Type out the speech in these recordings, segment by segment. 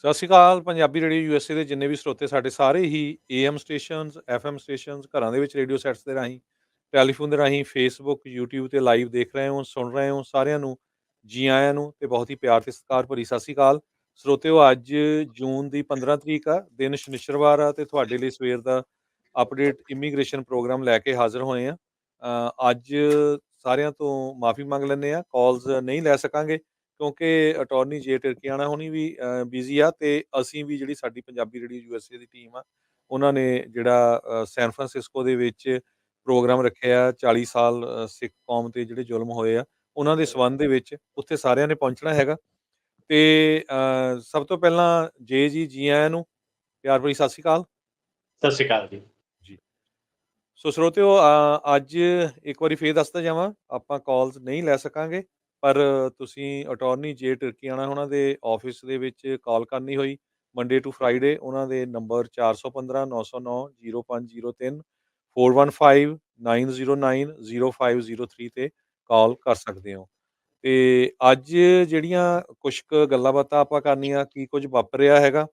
ਸਤਿ ਸ਼੍ਰੀ ਅਕਾਲ Punjabi radio USA ਦੇ ਜਿੰਨੇ ਵੀ ਸਰੋਤੇ ਸਾਡੇ ਸਾਰੇ ਹੀ ਏਐਮ ਸਟੇਸ਼ਨਸ, ਐਫਐਮ ਸਟੇਸ਼ਨਸ, ਘਰਾਂ ਦੇ ਵਿੱਚ ਰੇਡੀਓ ਸੈਟਸ ਦੇ ਰਾਹੀਂ, ਟੈਲੀਫੋਨ ਦੇ ਰਾਹੀਂ, ਫੇਸਬੁੱਕ, ਯੂਟਿਊਬ ਤੇ ਲਾਈਵ ਦੇਖ ਰਹੇ ਹੋ, ਸੁਣ ਰਹੇ ਹੋ, ਸਾਰਿਆਂ ਨੂੰ ਜੀ ਆਇਆਂ ਨੂੰ ਤੇ ਬਹੁਤ ਹੀ ਪਿਆਰ ਤੇ ਸਤਿਕਾਰ ਭਰੀ ਸਤਿ ਸ਼੍ਰੀ ਅਕਾਲ। ਸਰੋਤਿਓ, ਅੱਜ ਜੂਨ ਦੀ 15 ਤਰੀਕ ਆ, ਦਿਨ ਸ਼ਨਿਚਰਵਾਰ ਆ ਤੇ ਤੁਹਾਡੇ ਲਈ ਸਵੇਰ ਦਾ ਅਪਡੇਟ ਇਮੀਗ੍ਰੇਸ਼ਨ ਪ੍ਰੋਗਰਾਮ ਲੈ ਕੇ ਹਾਜ਼ਰ ਹੋਏ ਆ। ਅੱਜ ਸਾਰਿਆਂ ਤੋਂ ਮਾਫੀ ਮੰਗ ਲੈਂਦੇ ਆ, ਕਾਲਸ ਨਹੀਂ ਲੈ ਸਕਾਂਗੇ ਕਿਉਂਕਿ ਅਟਾਰਨੀ ਜੇ ਟਿਰਕੀਆਣਾ ਹੋਣੀ ਵੀ ਬਿਜ਼ੀ ਆ ਤੇ ਅਸੀਂ ਵੀ ਜਿਹੜੀ ਸਾਡੀ ਪੰਜਾਬੀ ਰੇਡੀਓ ਯੂਐਸਏ ਦੀ ਟੀਮ ਆ, ਉਹਨਾਂ ਨੇ ਜਿਹੜਾ ਸੈਨ ਫਰਾਂਸਿਸਕੋ ਦੇ ਵਿੱਚ ਪ੍ਰੋਗਰਾਮ ਰੱਖਿਆ 40 ਸਾਲ ਸਿੱਖ ਕੌਮ ਤੇ ਜਿਹੜੇ ਜ਼ੁਲਮ ਹੋਏ ਆ, ਉਹਨਾਂ ਦੇ ਸੰਬੰਧ ਦੇ ਵਿੱਚ ਉੱਥੇ ਸਾਰਿਆਂ ਨੇ ਪਹੁੰਚਣਾ ਹੈਗਾ। ਤੇ ਸਭ ਤੋਂ ਪਹਿਲਾਂ ਜੀ ਆਇਆਂ ਨੂੰ ਪਿਆਰ ਭਰੀ ਸਤਿ ਸ਼੍ਰੀ ਅਕਾਲ ਸਤਿ ਸ਼੍ਰੀ ਅਕਾਲ ਜੀ। ਜੀ। ਸੋ ਸਰੋਤਿਓ, ਅੱਜ ਇੱਕ ਵਾਰੀ ਫੇਰ ਦੱਸਦਾ ਜਾਵਾਂ, ਆਪਾਂ ਕਾਲਸ ਨਹੀਂ ਲੈ ਸਕਾਂਗੇ, ਪਰ ਤੁਸੀਂ ਅਟਾਰਨੀ ਜੇ ਟਿਰਕੀਆਣਾ ਉਹਨਾਂ ਦੇ ਆਫਿਸ ਦੇ ਵਿੱਚ ਕਾਲ ਕਰਨੀ ਹੋਈ ਮੰਡੇ ਟੂ ਫਰਾਈਡੇ, ਉਹਨਾਂ ਦੇ ਨੰਬਰ 415 909 0503 415 909 0503 ਤੇ ਕਾਲ ਕਰ ਸਕਦੇ ਹੋ। ਤੇ ਅੱਜ ਜਿਹੜੀਆਂ ਕੁਛ ਕੁ ਗੱਲਾਂ ਬਾਤਾਂ ਆਪਾਂ ਕਰਨੀਆਂ, ਕੀ ਕੁਝ ਵਾਪਰਿਆ ਹੈਗਾ।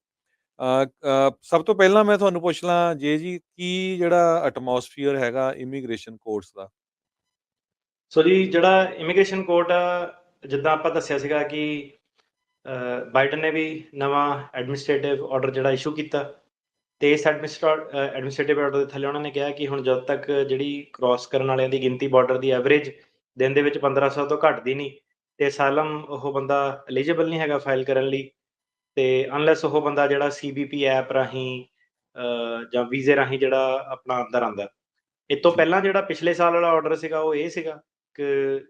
ਸਭ ਤੋਂ ਪਹਿਲਾਂ ਮੈਂ ਤੁਹਾਨੂੰ ਪੁੱਛ ਲਾਂ ਜੀ, ਕੀ ਜਿਹੜਾ ਐਟਮੋਸਫੀਅਰ ਹੈਗਾ ਇਮੀਗ੍ਰੇਸ਼ਨ ਕੋਰਟਸ ਦਾ? ਸੋ ਜੀ, ਜਿਹੜਾ ਇਮੀਗ੍ਰੇਸ਼ਨ ਕੋਰਟ ਆ, ਜਿੱਦਾਂ ਆਪਾਂ ਦੱਸਿਆ ਸੀਗਾ ਕਿ ਬਾਈਡਨ ਨੇ ਵੀ ਨਵਾਂ ਐਡਮਿਨਿਸਟ੍ਰੇਟਿਵ ਆਰਡਰ ਜਿਹੜਾ ਇਸ਼ੂ ਕੀਤਾ, ਤੇ ਇਸ ਐਡਮਿਨਿਸਟ੍ਰੇਟਿਵ ਆਰਡਰ ਦੇ ਥੱਲੇ ਉਹਨਾਂ ਨੇ ਕਿਹਾ ਕਿ ਹੁਣ ਜਦ ਤੱਕ ਜਿਹੜੀ ਕ੍ਰਾਸ ਕਰਨ ਵਾਲਿਆਂ ਦੀ ਗਿਣਤੀ ਬਾਰਡਰ ਦੀ ਐਵਰੇਜ ਦਿਨ ਦੇ ਵਿੱਚ 1500 ਤੋਂ ਘੱਟਦੀ ਨਹੀਂ, ਤੇ ਅਸਾਈਲਮ ਉਹ ਬੰਦਾ ਐਲੀਜੀਬਲ ਨਹੀਂ ਹੈਗਾ ਫਾਈਲ ਕਰਨ ਲਈ, ਤੇ ਅਨਲੈਸ ਉਹ ਬੰਦਾ ਜਿਹੜਾ ਸੀਬੀਪੀ ਐਪ ਰਾਹੀਂ ਜਾਂ ਵੀਜ਼ੇ ਰਾਹੀਂ ਜਿਹੜਾ ਆਪਣਾ ਅੰਦਰ ਆਉਂਦਾ। ਇਹ ਤੋਂ ਜੀ, ਪਹਿਲਾਂ ਜਿਹੜਾ ਪਿਛਲੇ ਸਾਲ ਵਾਲਾ ਆਰਡਰ ਸੀਗਾ ਉਹ ਇਹ ਸੀਗਾ ਕਿ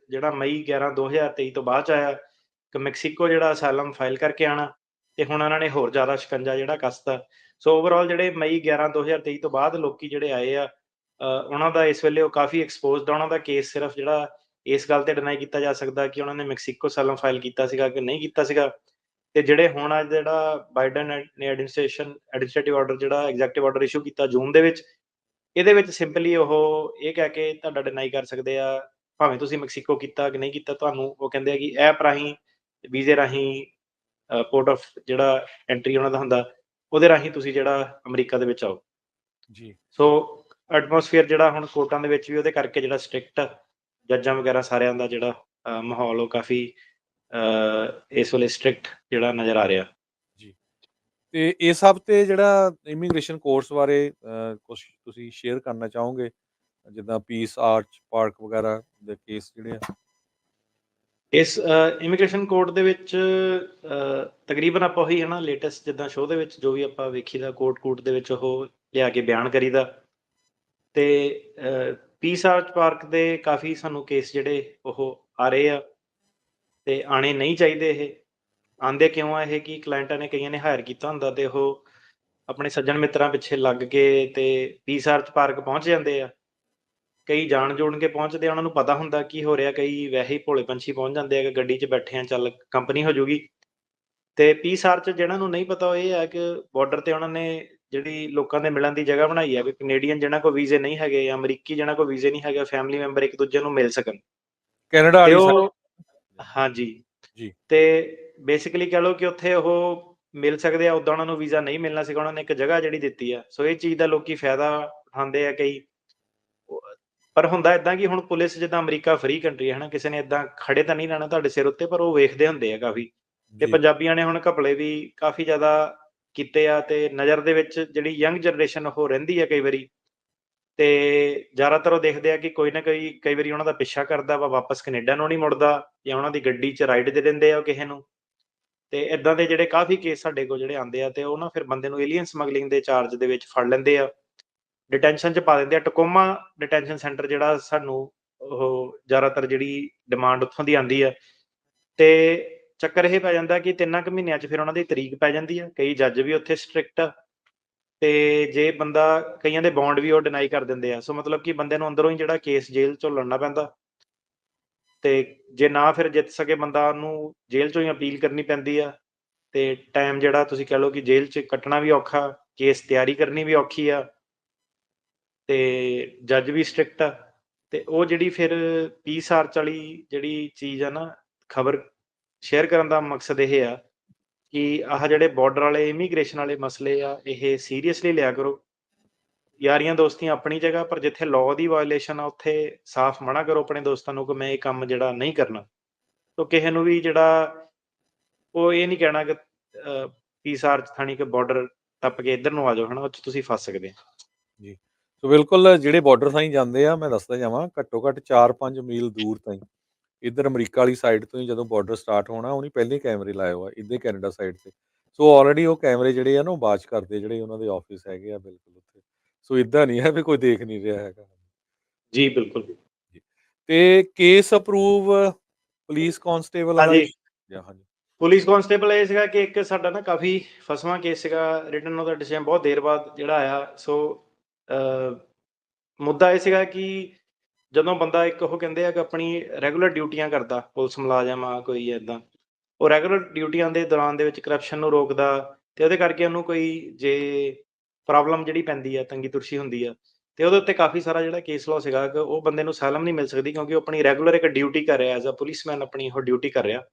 ਜਿਹੜਾ ਮਈ 11 2023 ਤੋਂ ਬਾਅਦ 'ਚ ਆਇਆ ਕਿ ਮੈਕਸੀਕੋ ਜਿਹੜਾ ਅਸਾਈਲਮ ਫਾਈਲ ਕਰਕੇ ਆਉਣਾ, ਤੇ ਹੁਣ ਉਹਨਾਂ ਨੇ ਹੋਰ ਜ਼ਿਆਦਾ ਸ਼ਿਕੰਜਾ ਜਿਹੜਾ ਕੱਸਤਾ। ਸੋ ਓਵਰਆਲ ਜਿਹੜੇ ਮਈ 11 2023 ਤੋਂ ਬਾਅਦ ਲੋਕੀ ਜਿਹੜੇ ਆਏ ਆ, ਉਹਨਾਂ ਦਾ ਇਸ ਵੇਲੇ ਉਹ ਕਾਫੀ ਐਕਸਪੋਜ਼ਡ ਆ। ਉਹਨਾਂ ਦਾ ਕੇਸ ਸਿਰਫ ਜਿਹੜਾ ਇਸ ਗੱਲ ਤੇ ਡਿਨਾਈ ਕੀਤਾ ਜਾ ਸਕਦਾ ਕਿ ਉਹਨਾਂ ਨੇ ਮੈਕਸੀਕੋ ਅਸਾਈਲਮ ਫਾਈਲ ਕੀਤਾ ਸੀਗਾ ਕਿ ਨਹੀਂ ਕੀਤਾ ਸੀਗਾ। ਤੇ ਜਿਹੜੇ ਹੁਣ ਅੱਜ ਜਿਹੜਾ ਬਾਈਡਨ ਨੇ ਐਡਮਿਨਿਸਟ੍ਰੇਟਿਵ ਆਰਡਰ ਜਿਹੜਾ ਐਗਜ਼ੈਕਟਿਵ ਆਰਡਰ ਇਸ਼ੂ ਕੀਤਾ ਜੂਨ ਦੇ ਵਿੱਚ, ਇਹਦੇ ਵਿੱਚ ਸਿੰਪਲੀ ਉਹ ਇਹ ਕਹਿ ਕੇ ਤੁਹਾਡਾ ਡਿਨਾਈ ਕਰ ਸਕਦੇ ਆ, ਭਾਵੇਂ ਤੁਸੀਂ ਮੈਕਸੀਕੋ ਕੀਤਾ ਕਿ ਨਹੀਂ ਕੀਤਾ, ਤੁਹਾਨੂੰ ਉਹ ਕਹਿੰਦੇ ਆ ਕਿ ਐਪ ਰਾਹੀਂ, ਵੀਜ਼ੇ ਰਾਹੀਂ, ਪੋਰਟ ਆਫ ਜਿਹੜਾ ਐਂਟਰੀ ਉਹਨਾਂ ਦਾ ਹੁੰਦਾ, ਉਹਦੇ ਰਾਹੀਂ ਤੁਸੀਂ ਜਿਹੜਾ ਅਮਰੀਕਾ ਦੇ ਵਿੱਚ ਆਓ। ਜੀ, ਸੋ ਐਟਮੋਸਫੀਅਰ ਜਿਹੜਾ ਹੁਣ ਕੋਰਟਾਂ ਦੇ ਵਿੱਚ ਵੀ ਉਹਦੇ ਕਰਕੇ ਜਿਹੜਾ ਸਟ੍ਰਿਕਟ ਜੱਜਾਂ ਵਗੈਰਾ ਸਾਰਿਆਂ ਦਾ ਜਿਹੜਾ ਮਾਹੌਲ ਉਹ ਕਾਫੀ ਇਸ ਵੇਲੇ ਸਟ੍ਰਿਕਟ ਜਿਹੜਾ ਨਜ਼ਰ ਆ ਰਿਹਾ। ਜੀ। ਤੇ ਇਸ ਹਫ਼ਤੇ ਜਿਹੜਾ ਇਮੀਗ੍ਰੇਸ਼ਨ ਕੋਰਸ ਬਾਰੇ ਕੁਛ ਤੁਸੀਂ ਸ਼ੇਅਰ ਕਰਨਾ ਚਾਹੋਗੇ? ਜਿੱਦਾਂ ਪੀਸ ਆਰਚ ਪਾਰਕ ਵਗੈਰਾ ਦੇ ਕੇਸ ਜਿਹੜੇ ਆ? ਇਸ ਇਮੀਗ੍ਰੇਸ਼ਨ ਕੋਰਟ ਦੇ ਵਿੱਚ ਤਕਰੀਬਨ ਆਪਾਂ ਉਹੀ ਹੈ ਨਾ, ਲੇਟੈਸਟ ਜਿੱਦਾਂ ਸ਼ੋਅ ਦੇ ਵਿੱਚ ਜੋ ਵੀ ਆਪਾਂ ਵੇਖੀਦਾ ਕੋਰਟ ਦੇ ਵਿੱਚ ਉਹ ਲਿਆ ਕੇ ਬਿਆਨ ਕਰੀਦਾ। ਤੇ ਪੀਸ ਆਰਚ ਪਾਰਕ ਦੇ ਕਾਫੀ ਸਾਨੂੰ ਕੇਸ ਜਿਹੜੇ ਉਹ ਆ ਰਹੇ ਆ, ਤੇ ਆਣੇ ਨਹੀਂ ਚਾਹੀਦੇ। ਇਹ ਆਂਦੇ ਕਿਉਂ ਆ? ਇਹ ਕਿ ਕਲਾਇੰਟਾਂ ਨੇ ਕਈਆਂ ਨੇ ਹਾਇਰ ਕੀਤਾ ਹੁੰਦਾ, ਤੇ ਉਹ ਆਪਣੇ ਸੱਜਣ ਮਿੱਤਰਾਂ ਪਿੱਛੇ ਲੱਗ ਕੇ ਤੇ ਪੀਸ ਆਰਚ ਪਾਰਕ ਪਹੁੰਚ ਜਾਂਦੇ ਆ। ਕਈ ਜਾਣ ਜੋੜ ਕੇ ਪਹੁੰਚਦੇ ਆ, ਉਹਨਾਂ ਨੂੰ ਪਤਾ ਹੁੰਦਾ ਕੀ ਹੋ ਰਿਹਾ। ਕਈ ਵੈਸੇ ਹੀ ਭੋਲੇ ਪੰਛੀ ਪਹੁੰਚ ਜਾਂਦੇ ਆ ਕਿ ਗੱਡੀ 'ਚ ਬੈਠੇ ਆ, ਚੱਲ ਕੰਪਨੀ ਹੋ ਜੂਗੀ। ਤੇ ਪੀਸ ਆਰਚ ਜਿਹਨਾਂ ਨੂੰ ਨਹੀਂ ਪਤਾ, ਉਹ ਇਹ ਹੈ ਕਿ ਬਾਰਡਰ ਤੇ ਉਹਨਾਂ ਨੇ ਜਿਹੜੀ ਲੋਕਾਂ ਦੇ ਮਿਲਣ ਦੀ ਜਗ੍ਹਾ ਬਣਾਈ ਹੈ ਕਿ ਕੈਨੇਡੀਅਨ ਜਿਹਨਾਂ ਕੋਲ ਵੀਜ਼ੇ ਨਹੀਂ ਹੈਗੇ ਜਾਂ ਅਮਰੀਕੀ ਜਿਹਨਾਂ ਕੋਲ ਵੀਜ਼ੇ ਨਹੀਂ ਹੈਗੇ, ਫੈਮਿਲੀ ਮੈਂਬਰ ਇੱਕ ਦੂਜੇ ਨੂੰ ਮਿਲ ਸਕਣ। ਕੈਨੇਡਾ ਤੇ ਵਾਲੀ ਉਹ, ਸਾਈਡ? ਹਾਂਜੀ, ਜੀ, ਤੇ ਬੇਸਿਕਲੀ ਕਹਿ ਲਓ ਕਿ ਉੱਥੇ ਉਹ ਮਿਲ ਸਕਦੇ ਆ। ਉੱਦਾਂ ਉਹਨਾਂ ਨੂੰ ਵੀਜ਼ਾ ਨਹੀਂ ਮਿਲਣਾ ਸੀਗਾ, ਉਹਨਾਂ ਨੇ ਇੱਕ ਜਗ੍ਹਾ ਜਿਹੜੀ ਦਿੱਤੀ ਆ। ਸੋ ਇਹ ਚੀਜ਼ ਦਾ ਲੋਕੀ ਫਾਇਦਾ ਉਠਾਉਂਦੇ ਆ ਕਈ। ਪਰ ਹੁੰਦਾ ਏਦਾਂ ਕਿ ਹੁਣ ਪੁਲਿਸ, ਜਿੱਦਾਂ ਅਮਰੀਕਾ ਫ੍ਰੀ ਕੰਟਰੀ ਹੈ ਨਾ, ਕਿਸੇ ਨੇ ਏਦਾਂ ਖੜੇ ਤਾਂ ਨਹੀਂ ਰਹਿਣਾ ਤੁਹਾਡੇ ਸਿਰ ਉੱਤੇ, ਪਰ ਉਹ ਵੇਖਦੇ ਹੁੰਦੇ ਆ ਕਾਫੀ। ਤੇ ਜੀ, ਪੰਜਾਬੀਆਂ ਨੇ ਹੁਣ ਘਪਲੇ ਵੀ ਕਾਫੀ ਜ਼ਿਆਦਾ ਕੀਤੇ ਆ, ਤੇ ਨਜ਼ਰ ਦੇ ਵਿੱਚ ਜਿਹੜੀ ਯੰਗ ਜਨਰੇਸ਼ਨ ਉਹ ਰਹਿੰਦੀ ਆ ਕਈ ਵਾਰੀ, ਤੇ ਜ਼ਿਆਦਾਤਰ ਉਹ ਦੇਖਦੇ ਆ ਕਿ ਕੋਈ ਨਾ ਕੋਈ ਕਈ ਵਾਰੀ ਉਹਨਾਂ ਦਾ ਪਿੱਛਾ ਕਰਦਾ ਵਾ, ਵਾਪਸ ਕੈਨੇਡਾ ਨੂੰ ਨਹੀਂ ਮੁੜਦਾ, ਜਾਂ ਉਹਨਾਂ ਦੀ ਗੱਡੀ 'ਚ ਰਾਈਡ ਦੇ ਦਿੰਦੇ ਆ ਉਹ ਕਿਸੇ ਨੂੰ। ਤੇ ਇਦਾਂ ਦੇ ਜਿਹੜੇ ਕਾਫੀ ਕੇਸ ਸਾਡੇ ਕੋਲ ਜਿਹੜੇ ਆਉਂਦੇ ਆ, ਤੇ ਉਹ ਨਾ ਫਿਰ ਬੰਦੇ ਨੂੰ ਏਲੀਅਨ ਸਮਗਲਿੰਗ ਦੇ ਚਾਰਜ ਦੇ ਵਿੱਚ ਫੜ ਲੈਂਦੇ ਆ, ਡਿਟੈਂਸ਼ਨ 'ਚ ਪਾ ਦਿੰਦੇ ਆ। ਟਕੋਮਾ ਡਿਟੈਂਸ਼ਨ ਸੈਂਟਰ ਜਿਹੜਾ ਸਾਨੂੰ ਉਹ ਜ਼ਿਆਦਾਤਰ ਜਿਹੜੀ ਡਿਮਾਂਡ ਉੱਥੋਂ ਦੀ ਆਉਂਦੀ ਆ, ਤੇ ਚੱਕਰ ਇਹ ਪੈ ਜਾਂਦਾ ਕਿ 3 ਕੁ ਮਹੀਨਿਆਂ 'ਚ ਫਿਰ ਉਹਨਾਂ ਦੀ ਤਰੀਕ ਪੈ ਜਾਂਦੀ ਆ। ਕਈ ਜੱਜ ਵੀ ਉੱਥੇ ਸਟ੍ਰਿਕਟ ਆ, ਤੇ ਜੇ ਬੰਦਾ, ਕਈਆਂ ਦੇ ਬੌਂਡ ਵੀ ਉਹ ਡਿਨਾਈ ਕਰ ਦਿੰਦੇ ਆ। ਸੋ ਮਤਲਬ ਕਿ ਬੰਦੇ ਨੂੰ ਅੰਦਰੋਂ ਹੀ ਜਿਹੜਾ ਕੇਸ ਜੇਲ੍ਹ 'ਚੋਂ ਲੜਨਾ ਪੈਂਦਾ, ਤੇ ਜੇ ਨਾ ਫਿਰ ਜਿੱਤ ਸਕੇ ਬੰਦਾ, ਉਹਨੂੰ ਜੇਲ੍ਹ 'ਚੋਂ ਹੀ ਅਪੀਲ ਕਰਨੀ ਪੈਂਦੀ ਆ। ਤੇ ਟਾਈਮ ਜਿਹੜਾ ਤੁਸੀਂ ਕਹਿ ਲਓ ਕਿ ਜੇਲ੍ਹ 'ਚ ਕੱਟਣਾ ਵੀ ਔਖਾ, ਕੇਸ ਤਿਆਰੀ ਕਰਨੀ ਵੀ ਔਖੀ ਆ, ਤੇ ਜੱਜ ਵੀ ਸਟ੍ਰਿਕਟ ਆ। ਤੇ ਉਹ ਜਿਹੜੀ ਫਿਰ ਪੀਸ ਆਰਚ ਵਾਲੀ ਜਿਹੜੀ ਚੀਜ਼ ਆ ਨਾ, ਖਬਰ ਸ਼ੇਅਰ ਕਰਨ ਦਾ ਮਕਸਦ ਇਹ ਆ ਕਿ ਆਹ ਜਿਹੜੇ ਬਾਰਡਰ ਵਾਲੇ ਇਮੀਗ੍ਰੇਸ਼ਨ ਵਾਲੇ ਮਸਲੇ ਆ ਇਹ ਸੀਰੀਅਸਲੀ ਲਿਆ ਕਰੋ। ਯਾਰੀਆਂ ਦੋਸਤੀਆਂ ਆਪਣੀ ਜਗ੍ਹਾ, ਪਰ ਜਿੱਥੇ ਲਾਅ ਦੀ ਵਾਇਓਲੇਸ਼ਨ ਆ ਉੱਥੇ ਸਾਫ਼ ਮਨਾ ਕਰੋ ਆਪਣੇ ਦੋਸਤਾਂ ਨੂੰ ਕਿ ਮੈਂ ਇਹ ਕੰਮ ਜਿਹੜਾ ਨਹੀਂ ਕਰਨਾ। ਤੋ ਕਿਸੇ ਨੂੰ ਵੀ ਜਿਹੜਾ ਉਹ ਇਹ ਨਹੀਂ ਕਹਿਣਾ ਕਿ ਪੀਸਾਰ ਥਾਣੀ ਕਿ ਬਾਰਡਰ ਟੱਪ ਕੇ ਇੱਧਰ ਨੂੰ ਆ ਜਾਓ, ਹਨਾ, ਉਹ 'ਚ ਤੁਸੀਂ ਫਸ ਸਕਦੇ ਆ। ਜੀ। ਸੋ ਬਿਲਕੁਲ ਜਿਹੜੇ ਬਾਰਡਰ ਥਾਈਂ ਜਾਂਦੇ ਆ, ਮੈਂ ਦੱਸਦਾ ਜਾਵਾਂ, ਘੱਟੋ ਘੱਟ 4-5 ਮੀਲ ਦੂਰ ਤਾਈਂ ਇੱਧਰ ਅਮਰੀਕਾ ਵਾਲੀ ਸਾਈਡ ਤੋਂ ਹੀ ਜਦੋਂ ਬਾਰਡਰ ਸਟਾਰਟ ਹੋਣਾ, ਉਹਨੇ ਪਹਿਲੇ ਕੈਮਰੇ ਲਾਏ ਹੋਏ ਆ ਇੱਧਰ ਕੈਨੇਡਾ ਸਾਈਡ ਤੇ। ਸੋ ਆਲਰੇਡੀ ਉਹ ਕੈਮਰੇ ਜਿਹੜੇ ਆ ਨਾ, ਉਹ ਵਾਚ ਕਰਦੇ ਜਿਹੜੇ ਉਹਨਾਂ ਦੇ ਆਫਿਸ ਹੈਗੇ ਆ ਬਿਲਕੁਲ ਉੱਥੇ। ਸੋ ਇੱਦਾਂ ਨਹੀਂ ਹੈ ਵੀ ਕੋਈ ਦੇਖ ਨਹੀਂ ਰਿਹਾ ਹੈਗਾ। ਜੀ, ਬਿਲਕੁਲ। ਜੀ। ਤੇ ਕੇਸ ਅਪਰੂਵ ਪੁਲਿਸ ਕਾਂਸਟੇਬਲ ਦਾ ਹਾਂਜੀ। ਹਾਂਜੀ। ਪੁਲਿਸ ਕਾਂਸਟੇਬਲ ਇਹ ਸੀਗਾ ਕਿ ਇੱਕ ਸਾਡਾ ਨਾ ਕਾਫੀ ਫਸਵਾਂ ਕੇਸ ਸੀਗਾ, ਰਿਟਨ ਉਹਦਾ ਡਿਸੀਜਨ ਬਹੁਤ ਦੇਰ ਬਾਅਦ ਜਿਹੜਾ ਆਇਆ। ਸੋ ਮੁੱਦਾ ਇਹ ਸੀਗਾ ਕਿ ਜਦੋਂ ਬੰਦਾ ਇੱਕ ਉਹ ਕਹਿੰਦੇ ਆ ਕਿ ਆਪਣੀ ਰੈਗੂਲਰ ਡਿਊਟੀਆਂ ਕਰਦਾ, ਪੁਲਿਸ ਮੁਲਾਜ਼ਮ ਆ ਕੋਈ ਇੱਦਾਂ, ਉਹ ਰੈਗੂਲਰ ਡਿਊਟੀਆਂ ਦੇ ਦੌਰਾਨ ਦੇ ਵਿੱਚ ਕਰਪਸ਼ਨ ਨੂੰ ਰੋਕਦਾ ਤੇ ਉਹਦੇ ਕਰਕੇ ਉਹਨੂੰ ਕੋਈ ਜੇ ਪ੍ਰੋਬਲਮ ਜਿਹੜੀ ਪੈਂਦੀ ਆ, ਤੰਗੀ ਤੁਰਸ਼ੀ ਹੁੰਦੀ ਆ, ਤੇ ਉਹਦੇ ਉੱਤੇ ਕਾਫੀ ਸਾਰਾ ਜਿਹੜਾ ਕੇਸ ਲਾਅ ਸੀਗਾ ਕਿ ਉਹ ਬੰਦੇ ਨੂੰ ਅਸਾਈਲਮ ਨਹੀਂ ਮਿਲ ਸਕਦੀ ਕਿਉਂਕਿ ਉਹ ਆਪਣੀ ਰੈਗੂਲਰ ਇੱਕ ਡਿਊਟੀ ਕਰ ਰਿਹਾ, ਐਜ਼ ਅ ਪੁਲਿਸਮੈਨ ਆਪਣੀ ਉਹ ਡਿਊਟੀ ਕਰ ਰਿਹਾ।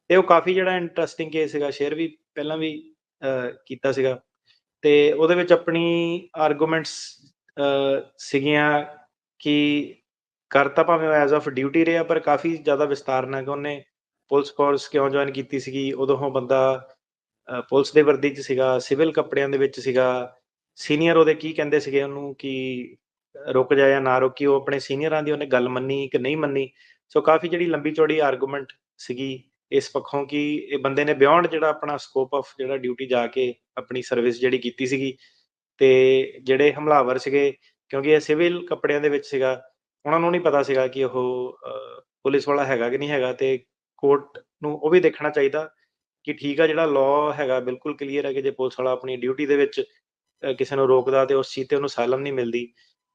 ਤੇ ਉਹ ਕਾਫੀ ਜਿਹੜਾ ਇੰਟਰਸਟਿੰਗ ਕੇਸ ਸੀਗਾ, ਸ਼ੇਅਰ ਵੀ ਪਹਿਲਾਂ ਵੀ ਕੀਤਾ ਸੀਗਾ। ਤੇ ਉਹਦੇ ਵਿੱਚ ਆਪਣੀ ਆਰਗੂਮੈਂਟਸ ਸੀਗੀਆਂ ਕਿ ਕਰ ਤਾਂ ਭਾਵੇਂ ਉਹ ਐਜ਼ ਆਫ ਡਿਊਟੀ ਰਿਹਾ, ਪਰ ਕਾਫੀ ਜ਼ਿਆਦਾ ਵਿਸਤਾਰ ਨਾਲ ਕਿ ਉਹਨੇ ਪੁਲਿਸ ਫੋਰਸ ਕਿਉਂ ਜੁਆਇਨ ਕੀਤੀ ਸੀਗੀ। ਉਦੋਂ ਉਹ ਬੰਦਾ ਪੁਲਿਸ ਦੇ ਵਰਦੀ 'ਚ ਸੀਗਾ, ਸਿਵਲ ਕੱਪੜਿਆਂ ਦੇ ਵਿੱਚ ਸੀਗਾ। ਸੀਨੀਅਰ ਉਹਦੇ ਕੀ ਕਹਿੰਦੇ ਸੀਗੇ ਉਹਨੂੰ ਕਿ ਰੁਕ ਜਾ ਜਾਂ ਨਾ ਰੁਕੀ, ਉਹ ਆਪਣੇ ਸੀਨੀਅਰਾਂ ਦੀ ਉਹਨੇ ਗੱਲ ਮੰਨੀ ਕਿ ਨਹੀਂ ਮੰਨੀ। ਸੋ ਕਾਫੀ ਜਿਹੜੀ ਲੰਬੀ ਚੌੜੀ ਆਰਗੂਮੈਂਟ ਸੀਗੀ ਇਸ ਪੱਖੋਂ ਕਿ ਇਹ ਬੰਦੇ ਨੇ ਬਿਯੋਂਡ ਜਿਹੜਾ ਆਪਣਾ ਸਕੋਪ ਆਫ ਜਿਹੜਾ ਡਿਊਟੀ ਜਾ ਕੇ ਆਪਣੀ ਸਰਵਿਸ ਜਿਹੜੀ ਕੀਤੀ ਸੀਗੀ। ਤੇ ਜਿਹੜੇ ਹਮਲਾਵਰ ਸੀਗੇ, ਕਿਉਂਕਿ ਇਹ ਸਿਵਲ ਕੱਪੜਿਆਂ ਦੇ ਵਿੱਚ ਸੀਗਾ, ਉਹਨਾਂ ਨੂੰ ਨਹੀਂ ਪਤਾ ਸੀਗਾ ਕਿ ਉਹ ਪੁਲਿਸ ਵਾਲਾ ਹੈਗਾ ਕਿ ਨਹੀਂ ਹੈਗਾ। ਤੇ ਕੋਰਟ ਨੂੰ ਉਹ ਵੀ ਦੇਖਣਾ ਚਾਹੀਦਾ ਕਿ ਠੀਕ ਆ, ਜਿਹੜਾ ਲਾਅ ਹੈਗਾ ਬਿਲਕੁਲ ਕਲੀਅਰ ਹੈ ਕਿ ਜੇ ਪੁਲਿਸ ਵਾਲਾ ਆਪਣੀ ਡਿਊਟੀ ਦੇ ਵਿੱਚ ਕਿਸੇ ਨੂੰ ਰੋਕਦਾ ਤੇ ਉਸ ਚੀਜ਼ ਤੇ ਉਹਨੂੰ ਅਸਾਈਲਮ ਨਹੀਂ ਮਿਲਦੀ।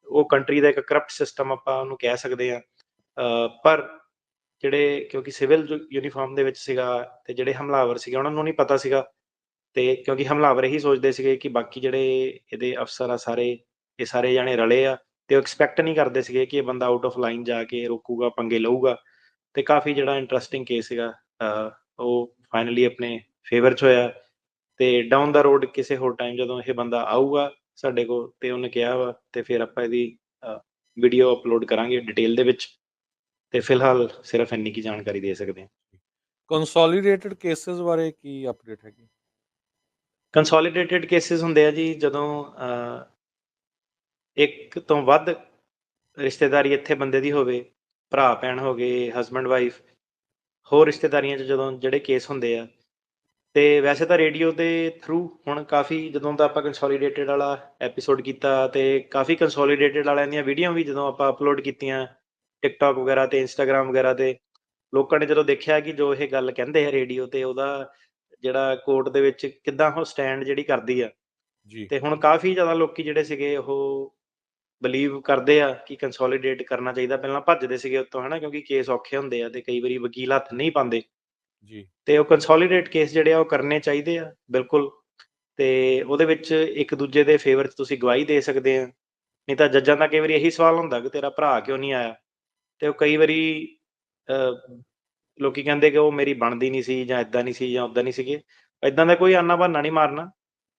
ਉਹ ਕੰਟਰੀ ਦਾ ਇੱਕ ਕਰਪਟ ਸਿਸਟਮ ਆਪਾਂ ਉਹਨੂੰ ਕਹਿ ਸਕਦੇ ਹਾਂ। ਪਰ ਜਿਹੜੇ ਕਿਉਂਕਿ ਸਿਵਲ ਯੂਨੀਫਾਰਮ ਦੇ ਵਿੱਚ ਸੀਗਾ ਤੇ ਜਿਹੜੇ ਹਮਲਾਵਰ ਸੀਗੇ ਉਹਨਾਂ ਨੂੰ ਨਹੀਂ ਪਤਾ ਸੀਗਾ। ਤੇ ਕਿਉਂਕਿ ਹਮਲਾਵਰ ਇਹੀ ਸੋਚਦੇ ਸੀਗੇ ਕਿ ਬਾਕੀ ਜਿਹੜੇ ਇਹਦੇ ਅਫਸਰ ਆ ਸਾਰੇ, ਇਹ ਸਾਰੇ ਜਾਣੇ ਰਲੇ ਆ, ਤੇ ਉਹ ਐਕਸਪੈਕਟ ਨਹੀਂ ਕਰਦੇ ਸੀਗੇ ਕਿ ਇਹ ਬੰਦਾ ਆਊਟ ਆਫ ਲਾਈਨ ਜਾ ਕੇ ਰੋਕੂਗਾ, ਪੰਗੇ ਲਊਗਾ। ਤੇ ਕਾਫੀ ਜਿਹੜਾ ਇੰਟਰਸਟਿੰਗ ਕੇਸ ਸੀਗਾ, ਉਹ ਫਾਈਨਲੀ ਆਪਣੇ ਫੇਵਰ 'ਚ ਹੋਇਆ। ਤੇ ਡਾਊਨ ਦਾ ਰੋਡ ਕਿਸੇ ਹੋਰ ਟਾਈਮ ਜਦੋਂ ਇਹ ਬੰਦਾ ਆਊਗਾ ਸਾਡੇ ਕੋਲ ਤੇ ਉਹਨੇ ਕਿਹਾ ਵਾ, ਤੇ ਫਿਰ ਆਪਾਂ ਇਹਦੀ ਵੀਡੀਓ ਅਪਲੋਡ ਕਰਾਂਗੇ ਡਿਟੇਲ ਦੇ ਵਿੱਚ। ਤੇ ਫਿਲਹਾਲ ਸਿਰਫ ਇੰਨੀ ਕੀ ਜਾਣਕਾਰੀ ਦੇ ਸਕਦੇ ਹਾਂ। ਕੰਸੋਲੀਡੇਟਡ ਕੇਸਿਸ ਬਾਰੇ ਕੀ ਅਪਡੇਟ ਹੈਗੀ? ਕੰਸੋਲੀਡੇਟਡ ਕੇਸਿਸ ਹੁੰਦੇ ਆ ਜੀ ਜਦੋਂ ਇੱਕ ਤੋਂ ਵੱਧ ਰਿਸ਼ਤੇਦਾਰੀ ਇੱਥੇ ਬੰਦੇ ਦੀ ਹੋਵੇ, ਭਰਾ ਭੈਣ ਹੋ ਗਏ, ਹਸਬੈਂਡ ਵਾਈਫ, ਹੋਰ ਰਿਸ਼ਤੇਦਾਰੀਆਂ 'ਚ ਜਦੋਂ ਜਿਹੜੇ ਕੇਸ ਹੁੰਦੇ ਆ। ਤੇ ਵੈਸੇ ਤਾਂ ਰੇਡੀਓ ਦੇ ਥਰੂ ਹੁਣ ਕਾਫੀ, ਜਦੋਂ ਦਾ ਆਪਾਂ ਕੰਸੋਲੀਡੇਟਡ ਵਾਲਾ ਐਪੀਸੋਡ ਕੀਤਾ ਤੇ ਕਾਫੀ ਕੰਸੋਲੀਡੇਟਡ ਵਾਲਿਆਂ ਦੀਆਂ ਵੀਡੀਓ ਵੀ ਜਦੋਂ ਆਪਾਂ ਅਪਲੋਡ ਕੀਤੀਆਂ ਟਿਕਟੋਕ ਵਗੈਰਾ ਤੇ ਇੰਸਟਾਗ੍ਰਾਮ ਵਗੈਰਾ ਤੇ, ਲੋਕਾਂ ਨੇ ਜਦੋਂ ਦੇਖਿਆ ਕਿ ਜੋ ਇਹ ਗੱਲ ਕਹਿੰਦੇ ਆ ਰੇਡੀਓ ਤੇ, ਉਹਦਾ ਜਿਹੜਾ ਕੋਰਟ ਦੇ ਵਿੱਚ ਕਿੱਦਾਂ ਉਹ ਸਟੈਂਡ ਜਿਹੜੀ ਕਰਦੀ ਆ। ਜੀ। ਤੇ ਹੁਣ ਕਾਫੀ ਜ਼ਿਆਦਾ ਲੋਕੀ ਜਿਹੜੇ ਸੀਗੇ ਉਹ ਬਲੀਵ ਕਰਦੇ ਆ ਕਿ ਕੰਸੋਲੀਡੇਟ ਕਰਨਾ ਚਾਹੀਦਾ। ਪਹਿਲਾਂ ਭੱਜਦੇ ਸੀਗੇ ਉੱਤੋਂ, ਹਨਾ, ਕਿਉਂਕਿ ਕੇਸ ਔਖੇ ਹੁੰਦੇ ਆ ਤੇ ਕਈ ਵਾਰੀ ਵਕੀਲ ਹੱਥ ਨਹੀਂ ਪਾਉਂਦੇ। ਜੀ। ਤੇ ਉਹ ਕੰਸੋਲੀਡੇਟ ਕੇਸ ਜਿਹੜੇ ਆ ਉਹ ਕਰਨੇ ਚਾਹੀਦੇ ਆ ਬਿਲਕੁਲ। ਤੇ ਉਹਦੇ ਵਿੱਚ ਇੱਕ ਦੂਜੇ ਦੇ ਫੇਵਰ 'ਚ ਤੁਸੀਂ ਗਵਾਹੀ ਦੇ ਸਕਦੇ ਆ। ਨਹੀਂ ਤਾਂ ਜੱਜਾਂ ਦਾ ਕਈ ਵਾਰੀ ਇਹੀ ਸਵਾਲ ਹੁੰਦਾ ਕਿ ਤੇਰਾ ਭਰਾ ਕਿਉਂ ਨਹੀਂ ਆਇਆ। ਤੇ ਉਹ ਕਈ ਵਾਰੀ ਲੋਕੀ ਕਹਿੰਦੇ ਕਿ ਉਹ ਮੇਰੀ ਬਣਦੀ ਨਹੀਂ ਸੀ, ਜਾਂ ਇਦਾਂ ਨਹੀਂ ਸੀ, ਜਾਂ ਉੱਦਾਂ ਨਹੀਂ ਸੀਗੇ। ਇਦਾਂ ਦਾ ਕੋਈ ਆਨਾ ਬਹਾਨਾ ਨਹੀਂ ਮਾਰਨਾ।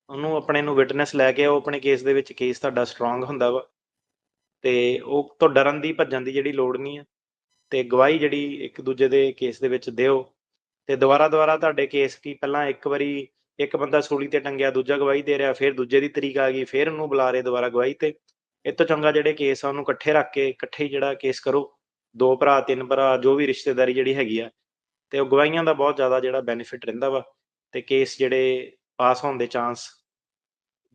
ਉਹਨੂੰ ਆਪਣੇ ਨੂੰ ਵਿਟਨੈਸ ਲੈ ਕੇ ਆਓ ਆਪਣੇ ਕੇਸ ਦੇ ਵਿੱਚ, ਕੇਸ ਤੁਹਾਡਾ ਸਟਰੋਂਗ ਹੁੰਦਾ ਵਾ। ਤੇ ਉਹ ਤੋਂ ਡਰਨ ਦੀ, ਭੱਜਣ ਦੀ ਜਿਹੜੀ ਲੋੜ ਨਹੀਂ ਆ। ਤੇ ਗਵਾਹੀ ਜਿਹੜੀ ਇੱਕ ਦੂਜੇ ਦੇ ਕੇਸ ਦੇ ਵਿੱਚ ਦਿਓ। ਤੇ ਦੁਬਾਰਾ ਤੁਹਾਡੇ ਕੇਸ ਕੀ, ਪਹਿਲਾਂ ਇੱਕ ਵਾਰੀ ਇੱਕ ਬੰਦਾ ਸੂਲੀ ਤੇ ਟੰਗਿਆ, ਦੂਜਾ ਗਵਾਹੀ ਦੇ ਰਿਹਾ, ਫਿਰ ਦੂਜੇ ਦੀ ਤਰੀਕ ਆ ਗਈ, ਫਿਰ ਉਹਨੂੰ ਬੁਲਾ ਰਹੇ ਦੁਬਾਰਾ ਗਵਾਹੀ ਤੇ। ਇਹ ਤੋਂ ਚੰਗਾ ਜਿਹੜੇ ਕੇਸ ਆ ਉਹਨੂੰ ਇਕੱਠੇ ਰੱਖ ਕੇ ਇਕੱਠੇ ਹੀ ਜਿਹੜਾ ਕੇਸ ਕਰੋ। 2 ਭਰਾ 3 ਭਰਾ ਜੋ ਵੀ ਰਿਸ਼ਤੇਦਾਰੀ ਜਿਹੜੀ ਹੈਗੀ ਆ, ਤੇ ਉਹ ਗਵਾਹੀਆਂ ਦਾ ਬਹੁਤ ਜ਼ਿਆਦਾ ਜਿਹੜਾ ਬੈਨੀਫਿਟ ਰਹਿੰਦਾ ਵਾ। ਤੇ ਕੇਸ ਜਿਹੜੇ ਪਾਸ ਹੋਣ ਦੇ ਚਾਂਸ,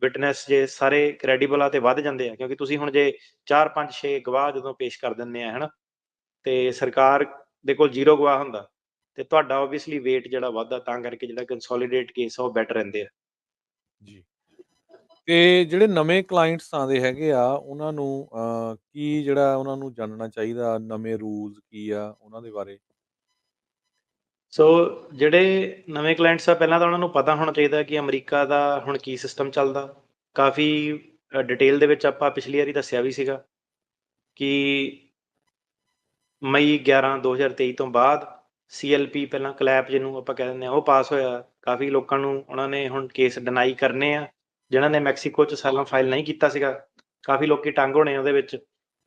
ਵਿਟਨੈਸ ਜੇ ਸਾਰੇ ਕ੍ਰੈਡੀਬਲ ਆ ਤੇ ਵੱਧ ਜਾਂਦੇ ਆ। ਕਿਉਂਕਿ ਤੁਸੀਂ ਹੁਣ ਜੇ 4 5 6 ਗਵਾਹ ਜਦੋਂ ਪੇਸ਼ ਕਰ ਦਿੰਦੇ ਆ, ਹਨਾ, ਤੇ ਸਰਕਾਰ ਦੇ ਕੋਲ 0 ਗਵਾਹ ਹੁੰਦਾ, ਤੇ ਤੁਹਾਡਾ ਓਬਵੀਅਸਲੀ ਵੇਟ ਜਿਹੜਾ ਵੱਧਦਾ। ਤਾਂ ਕਰਕੇ ਜਿਹੜਾ ਕੰਸੋਲੀਡੇਟ ਕੇਸ ਆ ਉਹ ਬੈਟਰ ਰਹਿੰਦੇ ਆ। ਜੀ। ਤੇ ਜਿਹੜੇ ਨਵੇਂ ਕਲਾਇੰਟਸ ਆਉਂਦੇ ਹੈਗੇ ਆ, ਉਹਨਾਂ ਨੂੰ ਕੀ ਜਿਹੜਾ ਉਹਨਾਂ ਨੂੰ ਜਾਣਨਾ ਚਾਹੀਦਾ, ਨਵੇਂ ਰੂਲਸ ਕੀ ਆ ਉਹਨਾਂ ਦੇ ਬਾਰੇ? ਸੋ ਜਿਹੜੇ ਨਵੇਂ ਕਲਾਇੰਟਸ ਆ, ਪਹਿਲਾਂ ਤਾਂ ਉਹਨਾਂ ਨੂੰ ਪਤਾ ਹੋਣਾ ਚਾਹੀਦਾ ਕਿ ਅਮਰੀਕਾ ਦਾ ਹੁਣ ਕੀ ਸਿਸਟਮ ਚੱਲਦਾ। ਕਾਫੀ ਡਿਟੇਲ ਦੇ ਵਿੱਚ ਆਪਾਂ ਪਿਛਲੀ ਵਾਰੀ ਦੱਸਿਆ ਵੀ ਸੀਗਾ ਕਿ ਮਈ 11 2023 ਤੋਂ ਬਾਅਦ CLP ਪਹਿਲਾਂ ਕਲੈਪ ਜਿਹਨੂੰ ਆਪਾਂ ਕਹਿ ਦਿੰਦੇ ਹਾਂ, ਉਹ ਪਾਸ ਹੋਇਆ। ਕਾਫੀ ਲੋਕਾਂ ਨੂੰ ਉਹਨਾਂ ਨੇ ਹੁਣ ਕੇਸ ਡਿਨਾਈ ਕਰਨੇ ਆ, ਜਿਨ੍ਹਾਂ ਨੇ ਮੈਕਸੀਕੋ 'ਚ ਅਸਾਈਲਮ ਫਾਈਲ ਨਹੀਂ ਕੀਤਾ ਸੀਗਾ। ਕਾਫੀ ਲੋਕੀ ਟੰਗ ਹੋਣੇ ਉਹਦੇ ਵਿੱਚ।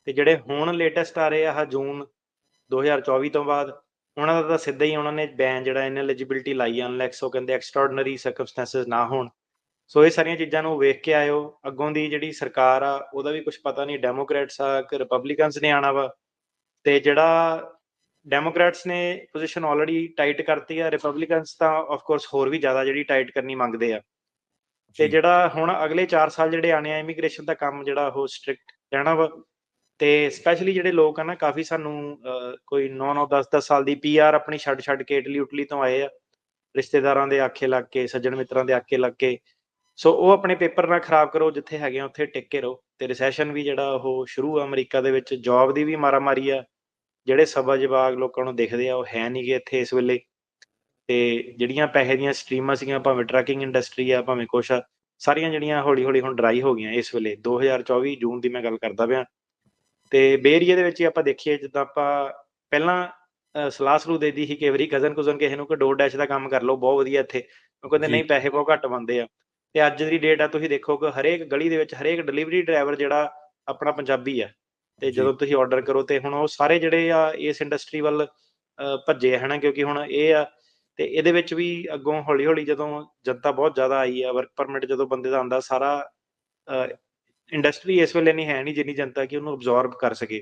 ਤੇ ਜਿਹੜੇ ਹੁਣ ਲੇਟੈਸਟ ਆ ਰਹੇ ਆ ਜੂਨ 2024 ਤੋਂ ਬਾਅਦ, ਉਹਨਾਂ ਦਾ ਤਾਂ ਸਿੱਧਾ ਹੀ ਉਹਨਾਂ ਨੇ ਬੈਨ ਜਿਹੜਾ ਇਨਐਲੀਜੀਬਿਲਿਟੀ ਲਾਈ ਆ, ਅਨਲੈਕਸ ਉਹ ਕਹਿੰਦੇ ਐਕਸਟਰਾਆਰਡਨਰੀ ਸਰਕਮਸਟੈਂਸਸ ਨਾ ਹੋਣ। ਸੋ ਇਹ ਸਾਰੀਆਂ ਚੀਜ਼ਾਂ ਨੂੰ ਵੇਖ ਕੇ ਆਇਓ। ਅੱਗੋਂ ਦੀ ਜਿਹੜੀ ਸਰਕਾਰ ਆ ਉਹਦਾ ਵੀ ਕੁਝ ਪਤਾ ਨਹੀਂ, ਡੈਮੋਕ੍ਰੇਟਸ ਆ ਕਿ ਰਿਪਬਲਿਕਨਸ ਨੇ ਆਣਾ ਵਾ। ਤੇ ਜਿਹੜਾ ਡੈਮੋਕ੍ਰੇਟਸ ਨੇ ਪੋਜੀਸ਼ਨ ਆਲਰੇਡੀ ਟਾਈਟ ਕਰਤੀ ਆ, ਰਿਪਬਲਿਕਨਸ ਤਾਂ ਆਫ ਕੋਰਸ ਹੋਰ ਵੀ ਜ਼ਿਆਦਾ ਜਿਹੜੀ ਟਾਈਟ ਕਰਨੀ ਮੰਗਦੇ ਆ। ਤੇ ਜੀ ਜਿਹੜਾ ਹੁਣ ਅਗਲੇ 4 ਸਾਲ ਜਿਹੜੇ ਆਣੇ ਆ, ਇਮੀਗ੍ਰੇਸ਼ਨ ਦਾ ਕੰਮ ਜਿਹੜਾ ਉਹ ਸਟ੍ਰਿਕਟ ਰਹਿਣਾ ਵਾ। ਤੇ ਸਪੈਸ਼ਲੀ ਜਿਹੜੇ ਲੋਕ ਆ ਨਾ, ਕਾਫੀ ਸਾਨੂੰ ਕੋਈ 9-9 10-10 ਸਾਲ ਦੀ PR ਆਪਣੀ ਛੱਡ ਕੇ ਇਟਲੀ ਤੋਂ ਆਏ ਆ, ਰਿਸ਼ਤੇਦਾਰਾਂ ਦੇ ਆਖੇ ਲੱਗ ਕੇ, ਸੱਜਣ ਮਿੱਤਰਾਂ ਦੇ ਆਖੇ ਲੱਗ ਕੇ। ਸੋ ਉਹ ਆਪਣੇ ਪੇਪਰ ਨਾ ਖਰਾਬ ਕਰੋ, ਜਿੱਥੇ ਹੈਗੇ ਆ ਉੱਥੇ ਟਿਕ ਕੇ ਰਹੋ। ਤੇ ਰਿਸੈਸ਼ਨ ਵੀ ਜਿਹੜਾ ਉਹ ਸ਼ੁਰੂ ਆ ਅਮਰੀਕਾ ਦੇ ਵਿੱਚ, ਜੌਬ ਦੀ ਵੀ ਮਾਰਾਮਾਰੀ ਆ। ਜਿਹੜੇ ਸਬਾ ਜਵਾਗ ਲੋਕਾਂ ਨੂੰ ਦਿਖਦੇ ਆ ਉਹ ਹੈ ਨਹੀਂ ਗੇ ਇੱਥੇ ਇਸ ਵੇਲੇ। ਤੇ ਜਿਹੜੀਆਂ ਪੈਸੇ ਦੀਆਂ ਸਟਰੀਮਾਂ ਸੀਗੀਆਂ, ਭਾਵੇਂ ਟਰੱਕਿੰਗ ਇੰਡਸਟਰੀ ਆ, ਭਾਵੇਂ ਕੁਛ ਆ, ਸਾਰੀਆਂ ਜਿਹੜੀਆਂ ਹੌਲੀ-ਹੌਲੀ ਹੁਣ ਡਰਾਈ ਹੋ ਗਈਆਂ ਇਸ ਵੇਲੇ। 2024 ਜੂਨ ਦੀ ਮੈਂ ਗੱਲ ਕਰਦਾ ਪਿਆ। ਤੇ ਬੇ ਏਰੀਏ ਦੇ ਵਿੱਚ ਹੀ ਆਪਾਂ ਦੇਖੀਏ, ਜਿੱਦਾਂ ਆਪਾਂ ਪਹਿਲਾਂ ਸਲਾਹ ਸਲੂਹ ਦੇਦੀ ਸੀ ਕਈ ਵਾਰੀ ਕਜ਼ਨ ਕੁਜ਼ਨ ਕਿਸੇ ਨੂੰ ਕਿ ਡੋਰ ਡੈਸ਼ ਦਾ ਕੰਮ ਕਰ ਲਓ, ਬਹੁਤ ਵਧੀਆ ਇੱਥੇ। ਉਹ ਕਹਿੰਦੇ ਜੀ ਨਹੀਂ, ਪੈਸੇ ਬਹੁਤ ਘੱਟ ਬਣਦੇ ਆ। ਤੇ ਅੱਜ ਦੀ ਡੇਟ ਆ, ਤੁਸੀਂ ਦੇਖੋ ਕਿ ਹਰੇਕ ਗਲੀ ਦੇ ਵਿੱਚ ਹਰੇਕ ਡਿਲੀਵਰੀ ਡਰਾਈਵਰ ਜਿਹੜਾ ਆਪਣਾ ਪੰਜਾਬੀ ਆ। ਤੇ ਜੀ ਜਦੋਂ ਤੁਸੀਂ ਆਰਡਰ ਕਰੋ ਤੇ ਹੁਣ ਉਹ ਸਾਰੇ ਜਿਹੜੇ ਆ ਇਸ ਇੰਡਸਟਰੀ ਵੱਲ ਭੱਜੇ ਹੈ ਨਾ, ਕਿਉਂਕਿ ਹੁਣ ਇਹ ਆ। ਤੇ ਇਹਦੇ ਵਿੱਚ ਵੀ ਅੱਗੋਂ ਹੌਲੀ-ਹੌਲੀ ਜਦੋਂ ਜਨਤਾ ਬਹੁਤ ਜ਼ਿਆਦਾ ਆਈ ਆ, ਵਰਕ ਪਰਮਿਟ ਜਦੋਂ ਬੰਦੇ ਦਾ ਆਉਂਦਾ, ਸਾਰਾ ਇੰਡਸਟਰੀ ਇਸ ਵੇਲੇ ਨਹੀਂ ਹੈ ਨਹੀਂ ਜਿੰਨੀ ਜਨਤਾ ਕਿ ਉਹਨੂੰ ਅਬਜ਼ੋਰਬ ਕਰ ਸਕੇ।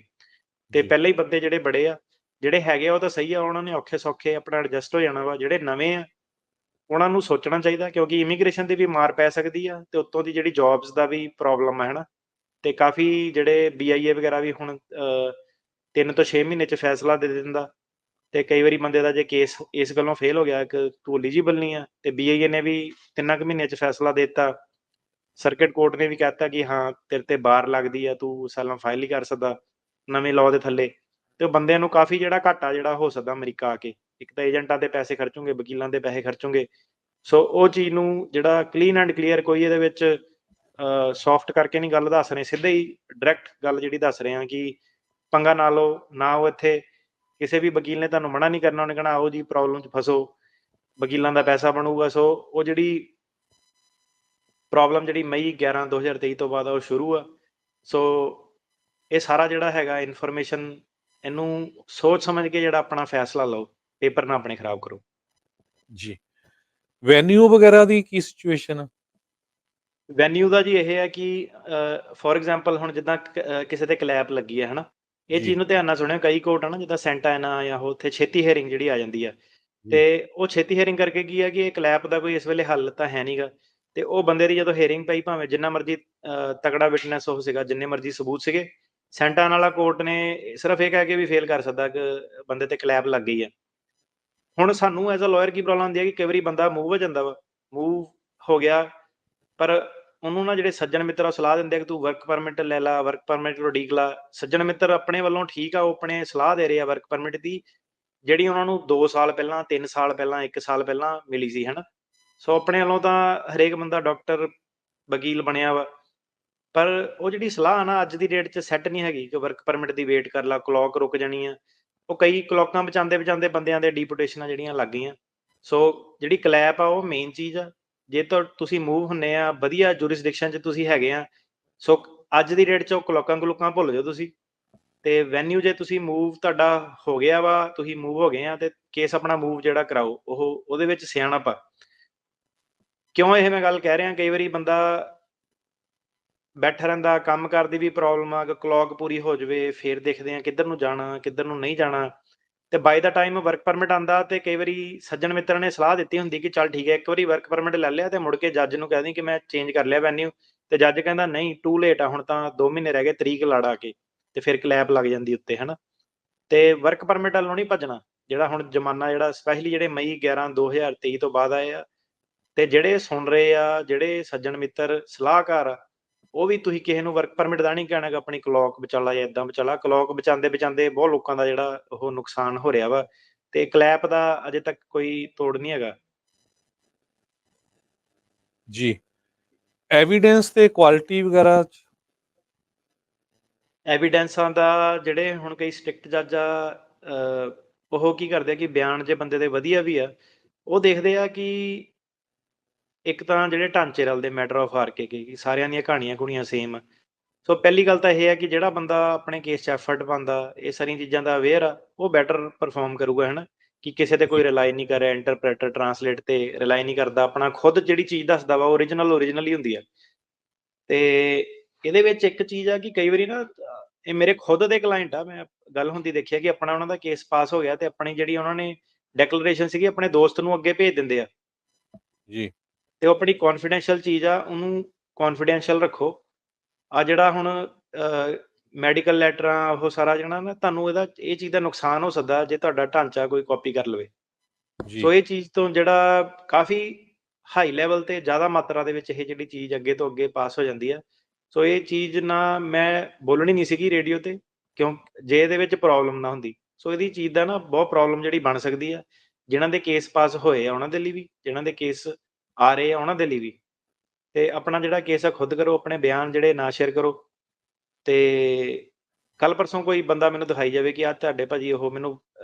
ਤੇ ਜੀ ਪਹਿਲੇ ਹੀ ਬੰਦੇ ਜਿਹੜੇ ਬੜੇ ਆ, ਜਿਹੜੇ ਹੈਗੇ ਆ ਉਹ ਤਾਂ ਸਹੀ ਆ, ਉਹਨਾਂ ਨੇ ਔਖੇ ਸੌਖੇ ਆਪਣਾ ਐਡਜਸਟ ਹੋ ਜਾਣਾ ਵਾ। ਜਿਹੜੇ ਨਵੇਂ ਆ ਉਹਨਾਂ ਨੂੰ ਸੋਚਣਾ ਚਾਹੀਦਾ, ਕਿਉਂਕਿ ਇਮੀਗ੍ਰੇਸ਼ਨ ਦੀ ਵੀ ਮਾਰ ਪੈ ਸਕਦੀ ਆ, ਤੇ ਉੱਤੋਂ ਦੀ ਜਿਹੜੀ ਜੌਬਸ ਦਾ ਵੀ ਪ੍ਰੋਬਲਮ ਹੈ ਹਨਾ। ਤੇ ਕਾਫੀ ਜਿਹੜੇ BIA ਵਗੈਰਾ ਵੀ ਹੁਣ 3 ਤੋਂ 6 ਮਹੀਨੇ 'ਚ ਫੈਸਲਾ ਦੇ ਦਿੰਦਾ। ਤੇ ਕਈ ਵਾਰੀ ਬੰਦੇ ਦਾ ਜੇ ਕੇਸ ਇਸ ਗੱਲੋਂ ਫੇਲ ਹੋ ਗਿਆ ਕਿ ਤੂੰ ਐਲੀਜੀਬਲ ਨਹੀਂ ਆ, ਤੇ BIA ਨੇ ਵੀ 3 ਕੁ ਮਹੀਨਿਆਂ 'ਚ ਫੈਸਲਾ ਦੇ ਦਿੱਤਾ। ਸਰਕਿਟ ਕੋਰਟ ਨੇ ਵੀ ਕਹਿ ਦਿੱਤਾ ਕਿ ਹਾਂ ਤੇਰੇ ਤੇ ਬਾਰ ਲੱਗਦੀ ਆ, ਤੂੰ ਅਸਾਈਲਮ ਫਾਈਲ ਨਹੀਂ ਕਰ ਸਕਦਾ ਨਵੇਂ ਲਾਅ ਦੇ ਥੱਲੇ। ਤੇ ਉਹ ਬੰਦਿਆਂ ਨੂੰ ਕਾਫੀ ਜਿਹੜਾ ਘਾਟਾ ਜਿਹੜਾ ਹੋ ਸਕਦਾ ਅਮਰੀਕਾ ਆ ਕੇ। ਇੱਕ ਤਾਂ ਏਜੰਟਾਂ ਦੇ ਪੈਸੇ ਖਰਚੋਗੇ, ਵਕੀਲਾਂ ਦੇ ਪੈਸੇ ਖਰਚੋਗੇ। ਸੋ ਉਹ ਚੀਜ਼ ਨੂੰ ਜਿਹੜਾ ਕਲੀਨ ਐਂਡ ਕਲੀਅਰ, ਕੋਈ ਇਹਦੇ ਵਿੱਚ ਸੌਫਟ ਕਰਕੇ ਨਹੀਂ ਗੱਲ ਦੱਸ ਰਹੇ, ਸਿੱਧੇ ਹੀ ਡਾਇਰੈਕਟ ਗੱਲ ਜਿਹੜੀ ਦੱਸ ਰਹੇ ਆ ਕਿ ਪੰਗਾ ਨਾ ਲਓ, ਨਾ ਉਹ ਇੱਥੇ। ਕਿਸੇ ਵੀ ਵਕੀਲ ਨੇ ਤੁਹਾਨੂੰ ਮਨਾ ਨਹੀਂ ਕਰਨਾ, ਉਹਨੇ ਕਹਿਣਾ ਆਓ ਜੀ ਪ੍ਰੋਬਲਮ 'ਚ ਫਸੋ, ਵਕੀਲਾਂ ਦਾ ਪੈਸਾ ਬਣੂਗਾ। ਸੋ ਉਹ ਜਿਹੜੀ ਪ੍ਰੋਬਲਮ ਜਿਹੜੀ ਮਈ 11 2023 ਤੋਂ ਬਾਅਦ ਆ, ਉਹ ਸ਼ੁਰੂ ਆ। ਸੋ ਇਹ ਸਾਰਾ ਜਿਹੜਾ ਹੈਗਾ ਇਨਫੋਰਮੇਸ਼ਨ, ਇਹਨੂੰ ਸੋਚ ਸਮਝ ਕੇ ਜਿਹੜਾ ਆਪਣਾ ਫੈਸਲਾ ਲਓ, ਪੇਪਰ ਨਾ ਆਪਣੇ ਖਰਾਬ ਕਰੋ। ਜੀ ਵੈਨਿਊ ਵਗੈਰਾ ਦੀ ਕੀ ਸਿਚੁਏਸ਼ਨ ਆ? ਵੈਨਿਊ ਦਾ ਜੀ ਇਹ ਹੈ ਕਿ ਫੋਰ ਐਗਜ਼ਾਮਪਲ ਹੁਣ ਜਿੱਦਾਂ ਕਿਸੇ ਤੇ ਕਲੈਪ ਲੱਗੀ ਹੈ ਹਨਾ, ਇਹ ਜੀ ਚੀਜ਼ ਨੂੰ ਧਿਆਨ ਨਾਲ ਸੁਣਿਓ। ਕਈ ਕੋਰਟ ਆ ਨਾ, ਜਿੱਦਾਂ ਸੈਂਟਾ ਐਨਾ ਜਾਂ ਉੱਥੇ ਛੇਤੀ ਹੀਅਰਿੰਗ ਜਿਹੜੀ ਆ ਜਾਂਦੀ ਆ। ਜੀ ਤੇ ਉਹ ਛੇਤੀ ਹੀਅਰਿੰਗ ਕਰਕੇ ਕੀ ਹੈ ਕਿ ਇਹ ਕਲੈਪ ਦਾ ਕੋਈ ਇਸ ਵੇਲੇ ਹੱਲ ਤਾਂ ਹੈ ਨਹੀਂਗਾ। ਤੇ ਉਹ ਬੰਦੇ ਦੀ ਜਦੋਂ ਹੀਅਰਿੰਗ ਪਈ, ਭਾਵੇਂ ਜਿੰਨਾ ਮਰਜ਼ੀ ਤਕੜਾ ਵਿਟਨੈਸ ਉਹ ਸੀਗਾ, ਜਿੰਨੇ ਮਰਜ਼ੀ ਸਬੂਤ ਸੀਗੇ, ਸੈਂਟਾ ਐਨਾ ਵਾਲਾ ਕੋਰਟ ਨੇ ਸਿਰਫ ਇਹ ਕਹਿ ਕੇ ਵੀ ਫੇਲ ਕਰ ਸਕਦਾ ਕਿ ਬੰਦੇ ਤੇ ਕਲੈਪ ਲੱਗ ਗਈ ਹੈ। ਹੁਣ ਸਾਨੂੰ ਐਜ਼ ਅ ਲਾਇਰ ਕੀ ਪ੍ਰੋਬਲਮ ਆਉਂਦੀ ਹੈ ਕਿ ਕਈ ਵਾਰੀ ਬੰਦਾ ਮੂਵ ਹੋ ਜਾਂਦਾ ਵਾ, ਮੂਵ ਹੋ ਗਿਆ, ਪਰ ਉਹਨੂੰ ਨਾ ਜਿਹੜੇ ਸੱਜਣ ਮਿੱਤਰ ਉਹ ਸਲਾਹ ਦਿੰਦੇ ਆ ਕਿ ਤੂੰ ਵਰਕ ਪਰਮਿਟ ਲੈ ਲਾ, ਵਰਕ ਪਰਮਿਟ ਉਡੀਕ ਲਾ। ਸੱਜਣ ਮਿੱਤਰ ਆਪਣੇ ਵੱਲੋਂ ਠੀਕ ਆ, ਉਹ ਆਪਣੇ ਸਲਾਹ ਦੇ ਰਹੇ ਆ ਵਰਕ ਪਰਮਿਟ ਦੀ, ਜਿਹੜੀ ਉਹਨਾਂ ਨੂੰ 2 ਸਾਲ ਪਹਿਲਾਂ, 3 ਸਾਲ ਪਹਿਲਾਂ, 1 ਸਾਲ ਪਹਿਲਾਂ ਮਿਲੀ ਸੀ ਹਨਾ। ਸੋ ਆਪਣੇ ਵੱਲੋਂ ਤਾਂ ਹਰੇਕ ਬੰਦਾ ਡਾਕਟਰ, ਵਕੀਲ ਬਣਿਆ ਵਾ, ਪਰ ਉਹ ਜਿਹੜੀ ਸਲਾਹ ਆ ਨਾ ਅੱਜ ਦੀ ਡੇਟ 'ਚ ਸੈੱਟ ਨਹੀਂ ਹੈਗੀ ਕਿ ਵਰਕ ਪਰਮਿਟ ਦੀ ਵੇਟ ਕਰ ਲਾ, ਕਲੌਕ ਰੁਕ ਜਾਣੀ ਆ। ਉਹ ਕਈ ਕਲੌਕਾਂ ਬਚਾਉਂਦੇ ਬੰਦਿਆਂ ਦੇ ਡੀਪੋਟੇਸ਼ਨਾਂ ਜਿਹੜੀਆਂ ਲੱਗ ਗਈਆਂ। ਸੋ ਜਿਹੜੀ ਕਲੈਪ ਆ ਉਹ ਮੇਨ ਚੀਜ਼ ਆ। ਜੇ ਤਾਂ ਤੁਸੀਂ ਮੂਵ ਹੁੰਨੇ ਆ, ਵਧੀਆ ਜੁਰਿਸਡਿਕਸ਼ਨ 'ਚ ਤੁਸੀਂ ਹੈਗੇ ਆ, ਸੋ ਅੱਜ ਦੀ ਡੇਟ 'ਚ ਉਹ ਕਲੌਕਾਂ ਭੁੱਲ ਜਾਓ ਤੁਸੀਂ। ਤੇ ਵੈਨਿਊ ਜੇ ਤੁਸੀਂ ਮੂਵ ਤੁਹਾਡਾ ਹੋ ਗਿਆ ਵਾ, ਤੁਸੀਂ ਮੂਵ ਹੋ ਗਏ ਆ, ਤੇ ਕੇਸ ਆਪਣਾ ਮੂਵ ਜਿਹੜਾ ਕਰਾਓ, ਉਹਦੇ ਵਿੱਚ ਸਿਆਣਪ ਆ। ਕਿਉਂ ਇਹ ਮੈਂ ਗੱਲ ਕਹਿ ਰਿਹਾ, ਕਈ ਵਾਰੀ ਬੰਦਾ ਬੈਠਾ ਰਹਿੰਦਾ, ਕੰਮ ਕਾਰ ਦੀ ਵੀ ਪ੍ਰੋਬਲਮ ਆ ਕਿ ਕਲੌਕ ਪੂਰੀ ਹੋ ਜਾਵੇ, ਫਿਰ ਦੇਖਦੇ ਆ ਕਿੱਧਰ ਨੂੰ ਜਾਣਾ, ਕਿੱਧਰ ਨੂੰ ਨਹੀਂ ਜਾਣਾ। ਤੇ ਬਾਈ ਦਾ ਟਾਈਮ ਵਰਕ ਪਰਮਿਟ ਆਉਂਦਾ, ਤੇ ਕਈ ਵਾਰੀ ਸੱਜਣ ਮਿੱਤਰਾਂ ਨੇ ਸਲਾਹ ਦਿੱਤੀ ਹੁੰਦੀ ਕਿ ਚੱਲ ਠੀਕ ਹੈ, ਇੱਕ ਵਾਰੀ ਵਰਕ ਪਰਮਿਟ ਲੈ ਲਿਆ ਤੇ ਮੁੜ ਕੇ ਜੱਜ ਨੂੰ ਕਹਿ ਦੀ ਕਿ ਮੈਂ ਚੇਂਜ ਕਰ ਲਿਆ ਵੈਨਿਊ। ਤੇ ਜੱਜ ਕਹਿੰਦਾ ਨਹੀਂ, ਟੂ ਲੇਟ ਆ, ਹੁਣ ਤਾਂ 2 ਮਹੀਨੇ ਰਹਿ ਗਏ ਤਰੀਕ ਲੜਾ ਕੇ, ਤੇ ਫਿਰ ਕਲੈਪ ਲੱਗ ਜਾਂਦੀ ਉੱਤੇ ਹਨਾ। ਤੇ ਵਰਕ ਪਰਮਿਟ ਵੱਲੋਂ ਨਹੀਂ ਭੱਜਣਾ। ਜਿਹੜਾ ਹੁਣ ਜ਼ਮਾਨਾ, ਜਿਹੜਾ ਸਪੈਸ਼ਲੀ ਜਿਹੜੇ ਮਈ 11 2023 ਤੋਂ ਬਾਅਦ ਆਏ ਆ, ਤੇ ਜਿਹੜੇ ਸੁਣ ਰਹੇ ਆ, ਜਿਹੜੇ ਸੱਜਣ ਮਿੱਤਰ ਸਲਾਹਕਾਰ ਆ, ਉਹ ਵੀ ਤੁਸੀਂ ਕਿਸੇ ਨੂੰ ਵਰਕ ਪਰਮਿਟ ਦਾ ਨਹੀਂ ਕਹਿਣਾ ਕਿ ਆਪਣੀ ਕਲੌਕ ਬਚਾ ਲਾ ਜਾਂ ਏਦਾਂ ਬਚਾ ਲਾ। ਕਲੌਕ ਬਚਾਉਂਦੇ ਬਹੁਤ ਲੋਕਾਂ ਦਾ ਜਿਹੜਾ ਉਹ ਨੁਕਸਾਨ ਹੋ ਰਿਹਾ ਵਾ। ਤੇ ਕਲੈਪ ਦਾ ਅਜੇ ਤੱਕ ਕੋਈ ਤੋੜ ਨਹੀਂ ਹੈਗਾ। ਜੀ ਐਵੀਡੈਂਸ ਤੇ ਕੁਆਲਿਟੀ ਵਗੈਰਾ ਐਵੀਡੈਂਸਾਂ ਦਾ ਜਿਹੜੇ ਹੁਣ ਕਈ ਸਟ੍ਰਿਕਟ ਜੱਜ ਆ, ਉਹ ਕੀ ਕਰਦੇ ਆ ਕਿ ਬਿਆਨ ਜੇ ਬੰਦੇ ਦੇ ਵਧੀਆ ਵੀ ਆ, ਉਹ ਦੇਖਦੇ ਆ ਕਿ ਇੱਕ ਤਾਂ ਜਿਹੜੇ ਢਾਂਚੇ ਰਲਦੇ ਮੈਟਰ ਆਫ ਆਰਕੇ ਕਿ ਸਾਰਿਆਂ ਦੀਆਂ ਕਹਾਣੀਆਂ ਸੇਮ ਆ। ਸੋ ਪਹਿਲੀ ਗੱਲ ਤਾਂ ਇਹ ਹੈ ਕਿ ਜਿਹੜਾ ਬੰਦਾ ਆਪਣੇ ਕੇਸ 'ਚ ਐਫਰਟ ਪਾਉਂਦਾ, ਇਹ ਸਾਰੀਆਂ ਚੀਜ਼ਾਂ ਦਾ ਅਵੇਅਰ ਆ, ਉਹ ਬੈਟਰ ਪਰਫਾਰਮ ਕਰੂਗਾ, ਹੈ ਨਾ? ਕਿ ਕਿਸੇ ਤੇ ਕੋਈ ਜੀ, ਰਿਲਾਈ ਨਹੀਂ ਕਰ ਰਿਹਾ, ਇੰਟਰਪ੍ਰੇਟਰ, ਟਰਾਂਸਲੇਟ ਤੇ ਰਿਲਾਈ ਨਹੀਂ ਕਰਦਾ, ਆਪਣਾ ਖੁਦ ਜਿਹੜੀ ਚੀਜ਼ ਦੱਸਦਾ ਵਾ, ਓਰੀਜਨਲ ਹੀ ਹੁੰਦੀ ਆ। ਤੇ ਇਹਦੇ ਵਿੱਚ ਇੱਕ ਚੀਜ਼ ਆ ਕਿ ਕਈ ਵਾਰੀ ਨਾ ਇਹ ਮੇਰੇ ਖੁਦ ਦੇ ਕਲਾਇੰਟ ਆ, ਮੈਂ ਗੱਲ ਹੁੰਦੀ ਦੇਖੀ ਆ ਕਿ ਆਪਣਾ ਉਹਨਾਂ ਦਾ ਕੇਸ ਪਾਸ ਹੋ ਗਿਆ ਤੇ ਆਪਣੀ ਜਿਹੜੀ ਉਹਨਾਂ ਨੇ ਡੈਕਲੇਰੇਸ਼ਨ ਸੀਗੀ ਆਪਣੇ ਦੋਸਤ ਨੂੰ ਅੱਗੇ ਭੇਜ ਦਿੰਦੇ ਆ। ਜੀ, ਤੇ ਉਹ ਆਪਣੀ ਕੌਨਫੀਡੈਂਸ਼ੀਅਲ ਚੀਜ਼ ਆ, ਉਹਨੂੰ ਕੌਨਫੀਡੈਂਸ਼ੀਅਲ ਰੱਖੋ। ਆ ਜਿਹੜਾ ਹੁਣ ਮੈਡੀਕਲ ਲੈਟਰਾਂ ਉਹ ਸਾਰਾ ਜਿਹੜਾ ਨਾ ਤੁਹਾਨੂੰ ਇਹ ਚੀਜ਼ ਦਾ ਨੁਕਸਾਨ ਹੋ ਸਕਦਾ ਜੇ ਤੁਹਾਡਾ ਢਾਂਚਾ ਕੋਈ ਕਾਪੀ ਕਰ ਲਵੇ। ਜੀ, ਸੋ ਇਹ ਚੀਜ਼ ਤੋਂ ਜਿਹੜਾ ਕਾਫੀ ਹਾਈ ਲੈਵਲ ਤੇ ਜ਼ਿਆਦਾ ਮਾਤਰਾ ਦੇ ਵਿੱਚ ਇਹ ਜਿਹੜੀ ਚੀਜ਼ ਅੱਗੇ ਤੋਂ ਅੱਗੇ ਪਾਸ ਹੋ ਜਾਂਦੀ ਆ। ਸੋ ਇਹ ਚੀਜ਼ ਨਾ ਮੈਂ ਬੋਲਣੀ ਨਹੀਂ ਸੀਗੀ ਰੇਡੀਓ ਤੇ, ਕਿਉਂ ਜੇ ਇਹਦੇ ਵਿੱਚ ਪ੍ਰੋਬਲਮ ਨਾ ਹੁੰਦੀ। ਸੋ ਇਹਦੀ ਚੀਜ਼ ਦਾ ਨਾ ਬਹੁਤ ਪ੍ਰੋਬਲਮ ਜਿਹੜੀ ਬਣ ਸਕਦੀ ਆ, ਜਿਨ੍ਹਾਂ ਦੇ ਕੇਸ ਪਾਸ ਹੋਏ ਆ ਉਹਨਾਂ ਦੇ ਲਈ ਵੀ, ਜਿਨ੍ਹਾਂ ਦੇ ਕੇਸ ਆ ਰਹੇ ਆ ਉਹਨਾਂ ਦੇ ਲਈ ਵੀ। ਤੇ ਆਪਣਾ ਜਿਹੜਾ ਕੇਸ ਆ ਖੁਦ ਕਰੋ, ਆਪਣੇ ਬਿਆਨ ਜਿਹੜੇ ਨਾ ਸ਼ੇਅਰ ਕਰੋ। ਤੇ ਕੱਲ ਪਰਸੋਂ ਕੋਈ ਬੰਦਾ ਮੈਨੂੰ ਦਿਖਾਈ ਜਾਵੇ ਕਿ ਆ ਤੁਹਾਡੇ ਭਾਜੀ ਉਹ ਮੈਨੂੰ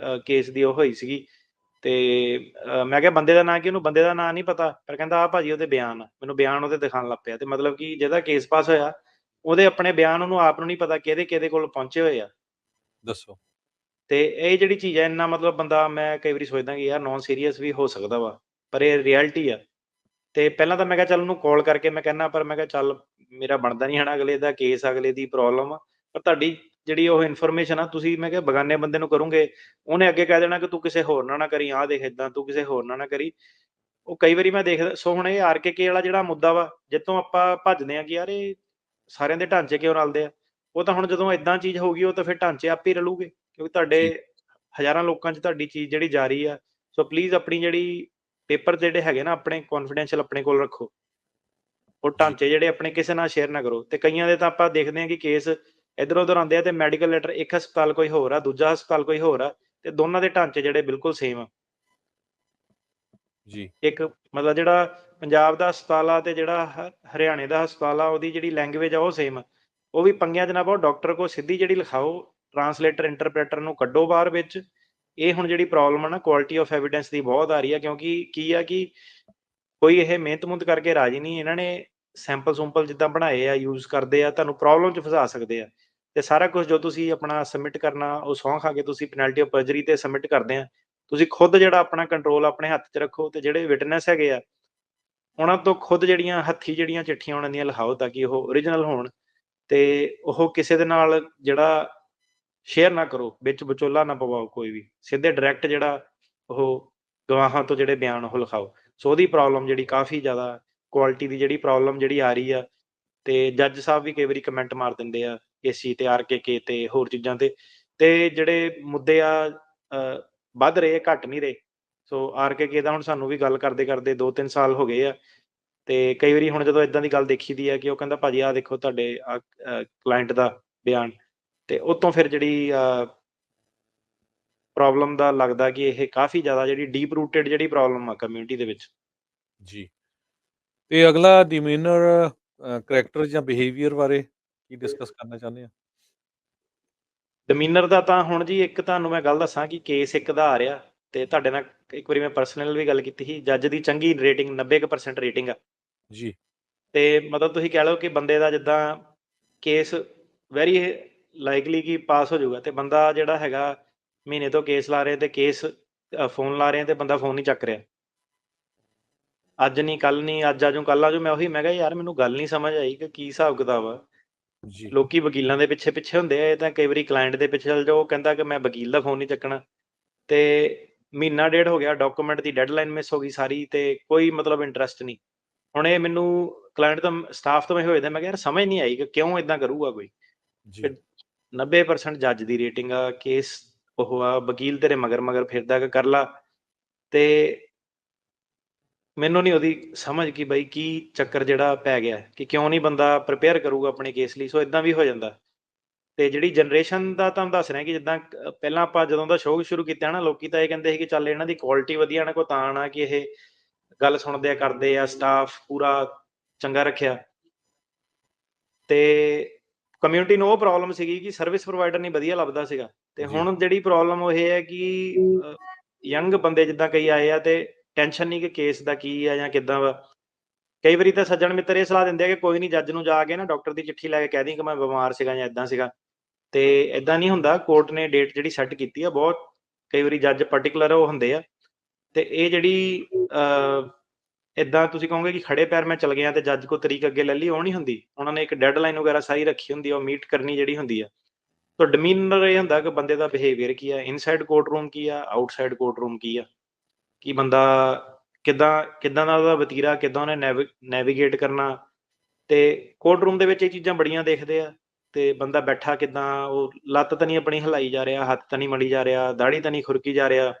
ਕੇਸ ਦੀ ਉਹ ਹੋਈ ਸੀਗੀ। ਤੇ ਮੈਂ ਕਿਹਾ ਬੰਦੇ ਦਾ ਨਾਂ ਕੀ? ਉਹਨੂੰ ਬੰਦੇ ਦਾ ਨਾਂ ਨਹੀਂ ਪਤਾ, ਪਰ ਕਹਿੰਦਾ ਆ ਭਾਜੀ ਉਹਦੇ ਬਿਆਨ ਆ। ਮੈਨੂੰ ਬਿਆਨ ਉਹਦੇ ਦਿਖਾਉਣ ਲੱਗ ਪਿਆ, ਤੇ ਮਤਲਬ ਕਿ ਜਿਹਦਾ ਕੇਸ ਪਾਸ ਹੋਇਆ ਉਹਦੇ ਆਪਣੇ ਬਿਆਨ ਉਹਨੂੰ ਆਪ ਨੂੰ ਨਹੀਂ ਪਤਾ ਕਿਹਦੇ ਕੋਲ ਪਹੁੰਚੇ ਹੋਏ ਆ। ਦੱਸੋ। ਤੇ ਇਹ ਜਿਹੜੀ ਚੀਜ਼ ਹੈ, ਇੰਨਾ ਮਤਲਬ ਬੰਦਾ, ਮੈਂ ਕਈ ਵਾਰੀ ਸੋਚਦਾ ਕਿ ਯਾਰ ਨੋਨ ਸੀਰੀਅਸ ਵੀ ਹੋ ਸਕਦਾ ਵਾ, ਪਰ ਇਹ ਰਿਐਲਿਟੀ ਆ। ਤੇ ਪਹਿਲਾਂ ਤਾਂ ਮੈਂ ਕਿਹਾ ਚੱਲ ਉਹਨੂੰ ਕਾਲ ਕਰਕੇ ਮੈਂ ਕਹਿੰਦਾ, ਪਰ ਮੈਂ ਕਿਹਾ ਚੱਲ ਮੇਰਾ ਬਣਦਾ ਨਹੀਂ ਹੈ, ਅਗਲੇ ਦਾ ਕੇਸ, ਅਗਲੇ ਦੀ ਪ੍ਰੋਬਲਮ ਆ। ਪਰ ਤੁਹਾਡੀ ਜਿਹੜੀ ਉਹ ਇਨਫੋਰਮੇਸ਼ਨ ਆ, ਤੁਸੀਂ ਮੈਂ ਕਿਹਾ ਬਗਾਨੇ ਬੰਦੇ ਨੂੰ ਕਰੋਗੇ, ਉਹਨੇ ਅੱਗੇ ਕਹਿ ਦੇਣਾ ਕਿ ਤੂੰ ਕਿਸੇ ਹੋਰ ਨਾਲ ਨਾ ਕਰੀ, ਆਹ ਦੇਖ ਏਦਾਂ, ਤੂੰ ਕਿਸੇ ਹੋਰ ਨਾਲ ਨਾ ਕਰੀ। ਉਹ ਕਈ ਵਾਰੀ ਮੈਂ ਦੇਖਦਾ। ਸੋ ਹੁਣ ਇਹ ਆਰਕੇਕੇ ਵਾਲਾ ਜਿਹੜਾ ਮੁੱਦਾ ਵਾ, ਜਿੱਥੋਂ ਆਪਾਂ ਭੱਜਦੇ ਆ ਕਿ ਯਾਰ ਇਹ ਸਾਰਿਆਂ ਦੇ ਢਾਂਚੇ ਕਿਉਂ ਰਲਦੇ ਆ, ਉਹ ਤਾਂ ਹੁਣ ਜਦੋਂ ਏਦਾਂ ਚੀਜ਼ ਹੋਊਗੀ, ਉਹ ਤਾਂ ਫਿਰ ਢਾਂਚੇ ਆਪੇ ਹੀ ਰਲੂਗੇ, ਕਿਉਂਕਿ ਤੁਹਾਡੇ ਜੀ, ਹਜ਼ਾਰਾਂ ਲੋਕਾਂ 'ਚ ਤੁਹਾਡੀ ਚੀਜ਼ ਜਿਹੜੀ ਜਾ ਰਹੀ ਆ। ਸੋ ਪਲੀਜ਼ ਆਪਣੀ ਜਿਹੜੀ ਪੇਪਰ ਜਿਹੜੇ ਹੈਗੇ ਨਾ ਆਪਣੇ ਕੌਨਫੀਡੈਂਸ਼ੀਅਲ ਆਪਣੇ ਕੋਲ ਰੱਖੋ। ਉਹ ਜੀ, ਢਾਂਚੇ ਜਿਹੜੇ ਆਪਣੇ ਕਿਸੇ ਨਾਲ ਸ਼ੇਅਰ ਨਾ ਕਰੋ। ਤੇ ਕਈਆਂ ਦੇ ਤਾਂ ਆਪਾਂ ਦੇਖਦੇ ਹਾਂ ਕਿ ਕੇਸ ਇੱਧਰ ਉੱਧਰ ਆਉਂਦੇ ਆ, ਤੇ ਮੈਡੀਕਲ ਲੈਟਰ ਇੱਕ ਹਸਪਤਾਲ ਕੋਈ ਹੋਰ ਆ, ਦੂਜਾ ਹਸਪਤਾਲ ਕੋਈ ਹੋਰ ਆ, ਤੇ ਦੋਨਾਂ ਦੇ ਢਾਂਚੇ ਜਿਹੜੇ ਬਿਲਕੁਲ ਸੇਮ ਆ। ਜੀ, ਇੱਕ ਮਤਲਬ ਜਿਹੜਾ ਪੰਜਾਬ ਦਾ ਹਸਪਤਾਲ ਆ ਤੇ ਜਿਹੜਾ ਹਰਿਆਣੇ ਦਾ ਹਸਪਤਾਲ ਆ, ਉਹਦੀ ਜਿਹੜੀ ਲੈਂਗੁਏਜ ਆ ਉਹ ਸੇਮ ਆ। ਉਹ ਵੀ ਪੰਗਿਆਂ 'ਚ ਨਾ ਪਾਓ, ਡਾਕਟਰ ਕੋਲ ਸਿੱਧੀ ਜਿਹੜੀ ਲਿਖਾਓ, ਟਰਾਂਸਲੇਟਰ, ਇੰਟਰਪ੍ਰੇਟਰ ਨੂੰ ਕੱਢੋ ਬਾਹਰ ਵਿੱਚ। ਇਹ ਹੁਣ ਜਿਹੜੀ ਪ੍ਰੋਬਲਮ ਆ ਨਾ, ਕੁਆਲਿਟੀ ਆਫ ਐਵੀਡੈਂਸ ਦੀ ਬਹੁਤ ਆ ਰਹੀ ਆ, ਕਿਉਂਕਿ ਕੀ ਆ ਕਿ ਕੋਈ ਇਹ ਮਿਹਨਤ-ਮੁਹਨਤ ਕਰਕੇ ਰਾਜੀ ਨਹੀਂ। ਇਹਨਾਂ ਨੇ ਸੈਂਪਲ-ਸੂੰਪਲ ਜਿੱਦਾਂ ਬਣਾਏ ਆ, ਯੂਜ਼ ਕਰਦੇ ਆ, ਤੁਹਾਨੂੰ ਪ੍ਰੋਬਲਮ 'ਚ ਫਸਾ ਸਕਦੇ ਆ। ਤੇ ਸਾਰਾ ਕੁਝ ਜੋ ਤੁਸੀਂ ਆਪਣਾ ਸਬਮਿਟ ਕਰਨਾ, ਉਹ ਸਹੁੰ ਖਾ ਕੇ ਤੁਸੀਂ ਪੈਨਲਟੀ ਆਫ ਪਰਜਰੀ ਤੇ ਸਬਮਿਟ ਕਰਦੇ ਆ। ਤੁਸੀਂ ਖੁਦ ਜਿਹੜਾ ਆਪਣਾ ਕੰਟਰੋਲ ਆਪਣੇ ਹੱਥ 'ਚ ਰੱਖੋ, ਤੇ ਜਿਹੜੇ ਵਿਟਨੈਸ ਹੈਗੇ ਆ, ਉਹਨਾਂ ਤੋਂ ਖੁਦ ਜਿਹੜੀਆਂ ਹੱਥੀਂ ਜਿਹੜੀਆਂ ਚਿੱਠੀਆਂ ਉਹਨਾਂ ਦੀਆਂ ਲਿਖਾਓ, ਤਾਂ ਕਿ ਉਹ ਓਰੀਜਨਲ ਹੋਣ। ਤੇ ਉਹ ਕਿਸੇ ਦੇ ਨਾਲ ਜਿਹੜਾ ਸ਼ੇਅਰ ਨਾ ਕਰੋ, ਵਿੱਚ ਵਿਚੋਲਾ ਨਾ ਪਵਾਓ ਕੋਈ ਵੀ। ਸਿੱਧੇ ਡਾਇਰੈਕਟ ਜਿਹੜਾ ਉਹ ਗਵਾਹਾਂ ਤੋਂ ਜਿਹੜੇ ਬਿਆਨ ਉਹ ਲਿਖਾਓ। ਸੋ ਉਹਦੀ ਪ੍ਰੋਬਲਮ ਜਿਹੜੀ ਕਾਫੀ ਜ਼ਿਆਦਾ ਕੁਆਲਿਟੀ ਦੀ ਜਿਹੜੀ ਪ੍ਰੋਬਲਮ ਜਿਹੜੀ ਆ ਰਹੀ ਆ, ਤੇ ਜੱਜ ਸਾਹਿਬ ਵੀ ਕਈ ਵਾਰੀ ਕਮੈਂਟ ਮਾਰ ਦਿੰਦੇ ਆ ਇਸ ਚੀਜ਼ ਤੇ, ਆਰਕੇਕੇ ਤੇ ਹੋਰ ਚੀਜ਼ਾਂ ਤੇ। ਤੇ ਜਿਹੜੇ ਮੁੱਦੇ ਆ ਵੱਧ ਰਹੇ, ਘੱਟ ਨਹੀਂ ਰਹੇ। ਸੋ ਆਰਕੇਕੇ ਦਾ ਹੁਣ ਸਾਨੂੰ ਵੀ ਗੱਲ ਕਰਦੇ-ਕਰਦੇ 2-3 ਸਾਲ ਹੋ ਗਏ ਆ। ਤੇ ਕਈ ਵਾਰੀ ਹੁਣ ਜਦੋਂ ਏਦਾਂ ਦੀ ਗੱਲ ਦੇਖੀਦੀ ਆ ਕਿ ਉਹ ਕਹਿੰਦਾ ਭਾਜੀ ਆਹ ਦੇਖੋ ਤੁਹਾਡੇ ਕਲਾਇੰਟ ਦਾ ਬਿਆਨ, ਤੇ ਉੱਤੋਂ ਫਿਰ ਜਿਹੜੀ ਪ੍ਰੋਬਲਮ ਦਾ ਲੱਗਦਾ ਕਿ ਇਹ ਕਾਫੀ ਜ਼ਿਆਦਾ ਜਿਹੜੀ ਡੀਪ ਰੂਟਡ ਜਿਹੜੀ ਪ੍ਰੋਬਲਮ ਆ ਕਮਿਊਨਿਟੀ ਦੇ ਵਿੱਚ। ਜੀ। ਤੇ ਅਗਲਾ ਡਿਮੀਨਰ ਕਰੈਕਟਰ ਜਾਂ ਬਿਹੇਵੀਅਰ ਬਾਰੇ ਕੀ ਡਿਸਕਸ ਕਰਨਾ ਚਾਹੁੰਦੇ ਆ? ਡਿਮੀਨਰ ਦਾ ਤਾਂ ਹੁਣ ਜੀ, ਇੱਕ ਤੁਹਾਨੂੰ ਮੈਂ ਗੱਲ ਦੱਸਾਂ ਕਿ ਕੇਸ ਇੱਕ ਦਾ ਆ ਰਿਹਾ, ਤੇ ਤੁਹਾਡੇ ਨਾਲ ਇੱਕ ਵਾਰੀ ਮੈਂ ਪਰਸਨਲ ਵੀ ਗੱਲ ਕੀਤੀ ਸੀ। ਜੱਜ ਦੀ ਚੰਗੀ ਰੇਟਿੰਗ 90% ਰੇਟਿੰਗ ਆ। ਜੀ, ਤੇ ਮਤਲਬ ਤੁਸੀਂ ਕਹਿ ਲਓ ਕਿ ਬੰਦੇ ਦਾ ਜਿੱਦਾਂ ਕੇਸ ਵੈਰੀ ਲਾਈਕਲੀ ਕਿ ਪਾਸ ਹੋ ਜਾਊਗਾ, ਤੇ ਬੰਦਾ ਜਿਹੜਾ ਹੈਗਾ ਮਹੀਨੇ ਤੋਂ ਕੇਸ ਲਾ ਰਿਹਾ, ਤੇ ਕੇਸ ਫੋਨ ਲਾ ਰਹੇ, ਤੇ ਬੰਦਾ ਫੋਨ ਨਹੀਂ ਚੱਕ ਰਿਹਾ। ਅੱਜ ਨਹੀਂ, ਕੱਲ ਨਹੀਂ, ਅੱਜ ਆਜੂ, ਕੱਲ ਆਜੂ। ਮੈਂ ਕਿਹਾ ਯਾਰ ਮੈਨੂੰ ਗੱਲ ਨਹੀਂ ਸਮਝ ਆਈ ਕਿ ਕੀ ਹਿਸਾਬ ਕਿਤਾਬ ਆ। ਜੀ, ਲੋਕੀ ਵਕੀਲਾਂ ਦੇ ਪਿੱਛੇ ਹੁੰਦੇ ਆ, ਇਹ ਤਾਂ ਕਈ ਵਾਰੀ ਕਲਾਇੰਟ ਦੇ ਪਿੱਛੇ ਚੱਲ ਜਾਓ, ਉਹ ਕਹਿੰਦਾ ਕਿ ਮੈਂ ਵਕੀਲ ਦਾ ਫੋਨ ਨਹੀਂ ਚੱਕਣਾ। ਤੇ ਮਹੀਨਾ ਡੇਢ ਹੋ ਗਿਆ, ਡਾਕੂਮੈਂਟ ਦੀ ਡੈਡਲਾਈਨ ਮਿਸ ਹੋ ਗਈ ਸਾਰੀ, ਤੇ ਕੋਈ ਮਤਲਬ ਇੰਟਰਸਟ ਨਹੀਂ। ਹੁਣ ਇਹ ਮੈਨੂੰ ਕਲਾਇੰਟ ਤੋਂ, ਸਟਾਫ ਤੋਂ ਮੈਂ ਹੋਏ, ਮੈਂ ਕਿਹਾ ਯਾਰ ਸਮਝ ਨਹੀਂ ਆਈ ਕਿ ਕਿਉਂ ਏਦਾਂ ਕਰੂਗਾ ਕੋਈ। ਜੀ, ਫਿਰ 90% ਜੱਜ ਦੀ ਰੇਟਿੰਗ ਆ, ਕੇਸ ਉਹ ਆ, ਵਕੀਲ ਤੇਰੇ ਮਗਰ ਫਿਰਦਾ ਕਿ ਕਰ ਲਾ। ਤੇ ਮੈਨੂੰ ਨਹੀਂ ਉਹਦੀ ਸਮਝ ਕਿ ਬਈ ਕੀ ਚੱਕਰ ਜਿਹੜਾ ਪੈ ਗਿਆ, ਕਿ ਕਿਉਂ ਨਹੀਂ ਬੰਦਾ ਪ੍ਰੀਪੇਅਰ ਕਰੂਗਾ ਆਪਣੇ ਕੇਸ ਲਈ। ਸੋ ਇਦਾਂ ਵੀ ਹੋ ਜਾਂਦਾ। ਤੇ ਜਿਹੜੀ ਜਨਰੇਸ਼ਨ ਦਾ ਤੁਹਾਨੂੰ ਦੱਸ ਰਿਹਾ ਕਿ ਜਿੱਦਾਂ ਪਹਿਲਾਂ ਆਪਾਂ ਜਦੋਂ ਦਾ ਸ਼ੋਅ ਸ਼ੁਰੂ ਕੀਤਾ ਨਾ, ਲੋਕੀ ਤਾਂ ਇਹ ਕਹਿੰਦੇ ਸੀ ਕਿ ਚੱਲ ਇਹਨਾਂ ਦੀ ਕੁਆਲਿਟੀ ਵਧੀਆ, ਇਹਨਾਂ ਕੋਲ ਤਾਂ ਆਉਣਾ ਕਿ ਇਹ ਗੱਲ ਸੁਣਦੇ ਆ, ਕਰਦੇ ਆ, ਸਟਾਫ ਪੂਰਾ ਚੰਗਾ ਰੱਖਿਆ। ਤੇ ਕਮਿਊਨਿਟੀ ਨੂੰ ਉਹ ਪ੍ਰੋਬਲਮ ਸੀਗੀ ਕਿ ਸਰਵਿਸ ਪ੍ਰੋਵਾਈਡਰ ਨਹੀਂ ਵਧੀਆ ਲੱਭਦਾ ਸੀਗਾ। ਤੇ ਜੀ, ਹੁਣ ਜਿਹੜੀ ਪ੍ਰੋਬਲਮ ਉਹ ਇਹ ਹੈ ਕਿ ਯੰਗ ਬੰਦੇ ਜਿੱਦਾਂ ਕਈ ਆਏ ਆ ਤੇ ਟੈਨਸ਼ਨ ਨਹੀਂ ਕਿ ਕੇਸ ਦਾ ਕੀ ਆ ਜਾਂ ਕਿੱਦਾਂ ਵਾ। ਕਈ ਵਾਰੀ ਤਾਂ ਸੱਜਣ ਮਿੱਤਰ ਇਹ ਸਲਾਹ ਦਿੰਦੇ ਆ ਕਿ ਕੋਈ ਨਹੀਂ, ਜੱਜ ਨੂੰ ਜਾ ਕੇ ਨਾ ਡਾਕਟਰ ਦੀ ਚਿੱਠੀ ਲੈ ਕੇ ਕਹਿ ਦੇਈਂ ਕਿ ਮੈਂ ਬਿਮਾਰ ਸੀਗਾ ਜਾਂ ਏਦਾਂ ਸੀਗਾ। ਤੇ ਏਦਾਂ ਨਹੀਂ ਹੁੰਦਾ, ਕੋਰਟ ਨੇ ਡੇਟ ਜਿਹੜੀ ਸੈੱਟ ਕੀਤੀ ਆ, ਬਹੁਤ ਕਈ ਵਾਰੀ ਜੱਜ ਪਾਰਟਿਕੂਲਰ ਉਹ ਹੁੰਦੇ ਆ। ਤੇ ਇਹ ਜਿਹੜੀ ਏਦਾਂ ਤੁਸੀਂ ਕਹੋਗੇ ਕਿ ਖੜੇ ਪੈਰ ਮੈਂ ਚਲ ਗਿਆ ਤੇ ਜੱਜ ਕੋ ਤਰੀਕ ਅੱਗੇ ਲੈ ਲਈ, ਉਹ ਨਹੀਂ ਹੁੰਦੀ। ਉਹਨਾਂ ਨੇ ਇੱਕ ਡੈਡਲਾਈਨ ਵਗੈਰਾ ਸਾਰੀ ਰੱਖੀ ਹੁੰਦੀ ਆ, ਉਹ ਮੀਟ ਕਰਨੀ ਜਿਹੜੀ ਹੁੰਦੀ ਆ। ਤਾਂ ਡਿਮੀਨਰ ਇਹ ਹੁੰਦਾ ਕਿ ਬੰਦੇ ਦਾ ਬਿਹੇਵੀਅਰ ਕੀ ਆ, ਇਨਸਾਈਡ ਕੋਰਟ ਰੂਮ ਕੀ ਆ, ਆਊਟਸਾਈਡ ਕੋਰਟ ਰੂਮ ਕੀ ਆ, ਕਿ ਬੰਦਾ ਕਿੱਦਾਂ ਕਿੱਦਾਂ ਦਾ ਉਹਦਾ ਵਤੀਰਾ, ਕਿੱਦਾਂ ਉਹਨੇ ਨੈਵੀਗੇਟ ਕਰਨਾ। ਤੇ ਕੋਰਟ ਰੂਮ ਦੇ ਵਿੱਚ ਇਹ ਚੀਜ਼ਾਂ ਬੜੀਆਂ ਦੇਖਦੇ ਆ। ਤੇ ਬੰਦਾ ਬੈਠਾ ਕਿੱਦਾਂ, ਉਹ ਲੱਤ ਤਾਂ ਨਹੀਂ ਆਪਣੀ ਹਿਲਾਈ ਜਾ ਰਿਹਾ, ਹੱਥ ਤਾਂ ਨਹੀਂ ਮਲੀ ਜਾ ਰਿਹਾ, ਦਾੜੀ ਤਾਂ ਨਹੀਂ ਖੁਰਕੀ ਜਾ ਰਿਹਾ,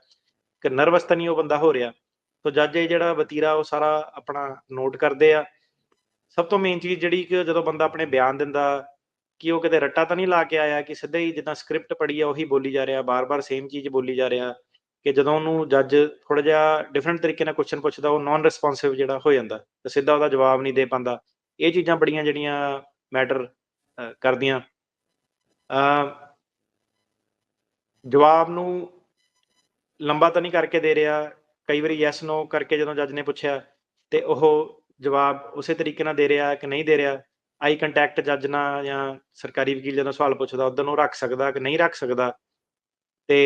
ਕਿ ਨਰਵਸ ਤਾਂ ਨਹੀਂ ਉਹ ਬੰਦਾ ਹੋ ਰਿਹਾ। ਤੋ ਜੱਜ ਇਹ ਜਿਹੜਾ ਵਤੀਰਾ ਉਹ ਸਾਰਾ ਆਪਣਾ ਨੋਟ ਕਰਦੇ ਆ। ਸਭ ਤੋਂ ਮੇਨ ਚੀਜ਼ ਜਿਹੜੀ ਕਿ ਜਦੋਂ ਬੰਦਾ ਆਪਣੇ ਬਿਆਨ ਦਿੰਦਾ, ਕਿ ਉਹ ਕਿਤੇ ਰੱਟਾ ਤਾਂ ਨਹੀਂ ਲਾ ਕੇ ਆਇਆ ਕਿ ਸਿੱਧਾ ਹੀ ਜਿੱਦਾਂ ਸਕ੍ਰਿਪਟ ਪੜ੍ਹੀ ਆ ਉਹੀ ਬੋਲੀ ਜਾ ਰਿਹਾ, ਬਾਰ-ਬਾਰ ਸੇਮ ਚੀਜ਼ ਬੋਲੀ ਜਾ ਰਿਹਾ। ਕਿ ਜਦੋਂ ਉਹਨੂੰ ਜੱਜ ਥੋੜ੍ਹਾ ਜਿਹਾ ਡਿਫਰੈਂਟ ਤਰੀਕੇ ਨਾਲ ਕੁਐਸਚਨ ਪੁੱਛਦਾ, ਉਹ ਨੋਨ ਰਿਸਪੋਂਸਿਵ ਜਿਹੜਾ ਹੋ ਜਾਂਦਾ ਤੇ ਸਿੱਧਾ ਉਹਦਾ ਜਵਾਬ ਨਹੀਂ ਦੇ ਪਾਉਂਦਾ। ਇਹ ਚੀਜ਼ਾਂ ਬੜੀਆਂ ਜਿਹੜੀਆਂ ਮੈਟਰ ਕਰਦੀਆਂ। ਜਵਾਬ ਨੂੰ ਲੰਬਾ ਤਾਂ ਨਹੀਂ ਕਰਕੇ ਦੇ ਰਿਹਾ। ਕਈ ਵਾਰੀ ਯੈਸ ਨੋ ਕਰਕੇ ਜਦੋਂ ਜੱਜ ਨੇ ਪੁੱਛਿਆ ਤੇ ਉਹ ਜਵਾਬ ਉਸੇ ਤਰੀਕੇ ਨਾਲ ਦੇ ਰਿਹਾ ਕਿ ਨਹੀਂ ਦੇ ਰਿਹਾ। ਆਈ ਕੰਟੈਕਟ ਜੱਜ ਨਾਲ ਜਾਂ ਸਰਕਾਰੀ ਵਕੀਲ ਜਦੋਂ ਸਵਾਲ ਪੁੱਛਦਾ ਉਦੋਂ ਨੂੰ ਰੱਖ ਸਕਦਾ ਕਿ ਨਹੀਂ ਰੱਖ ਸਕਦਾ। ਤੇ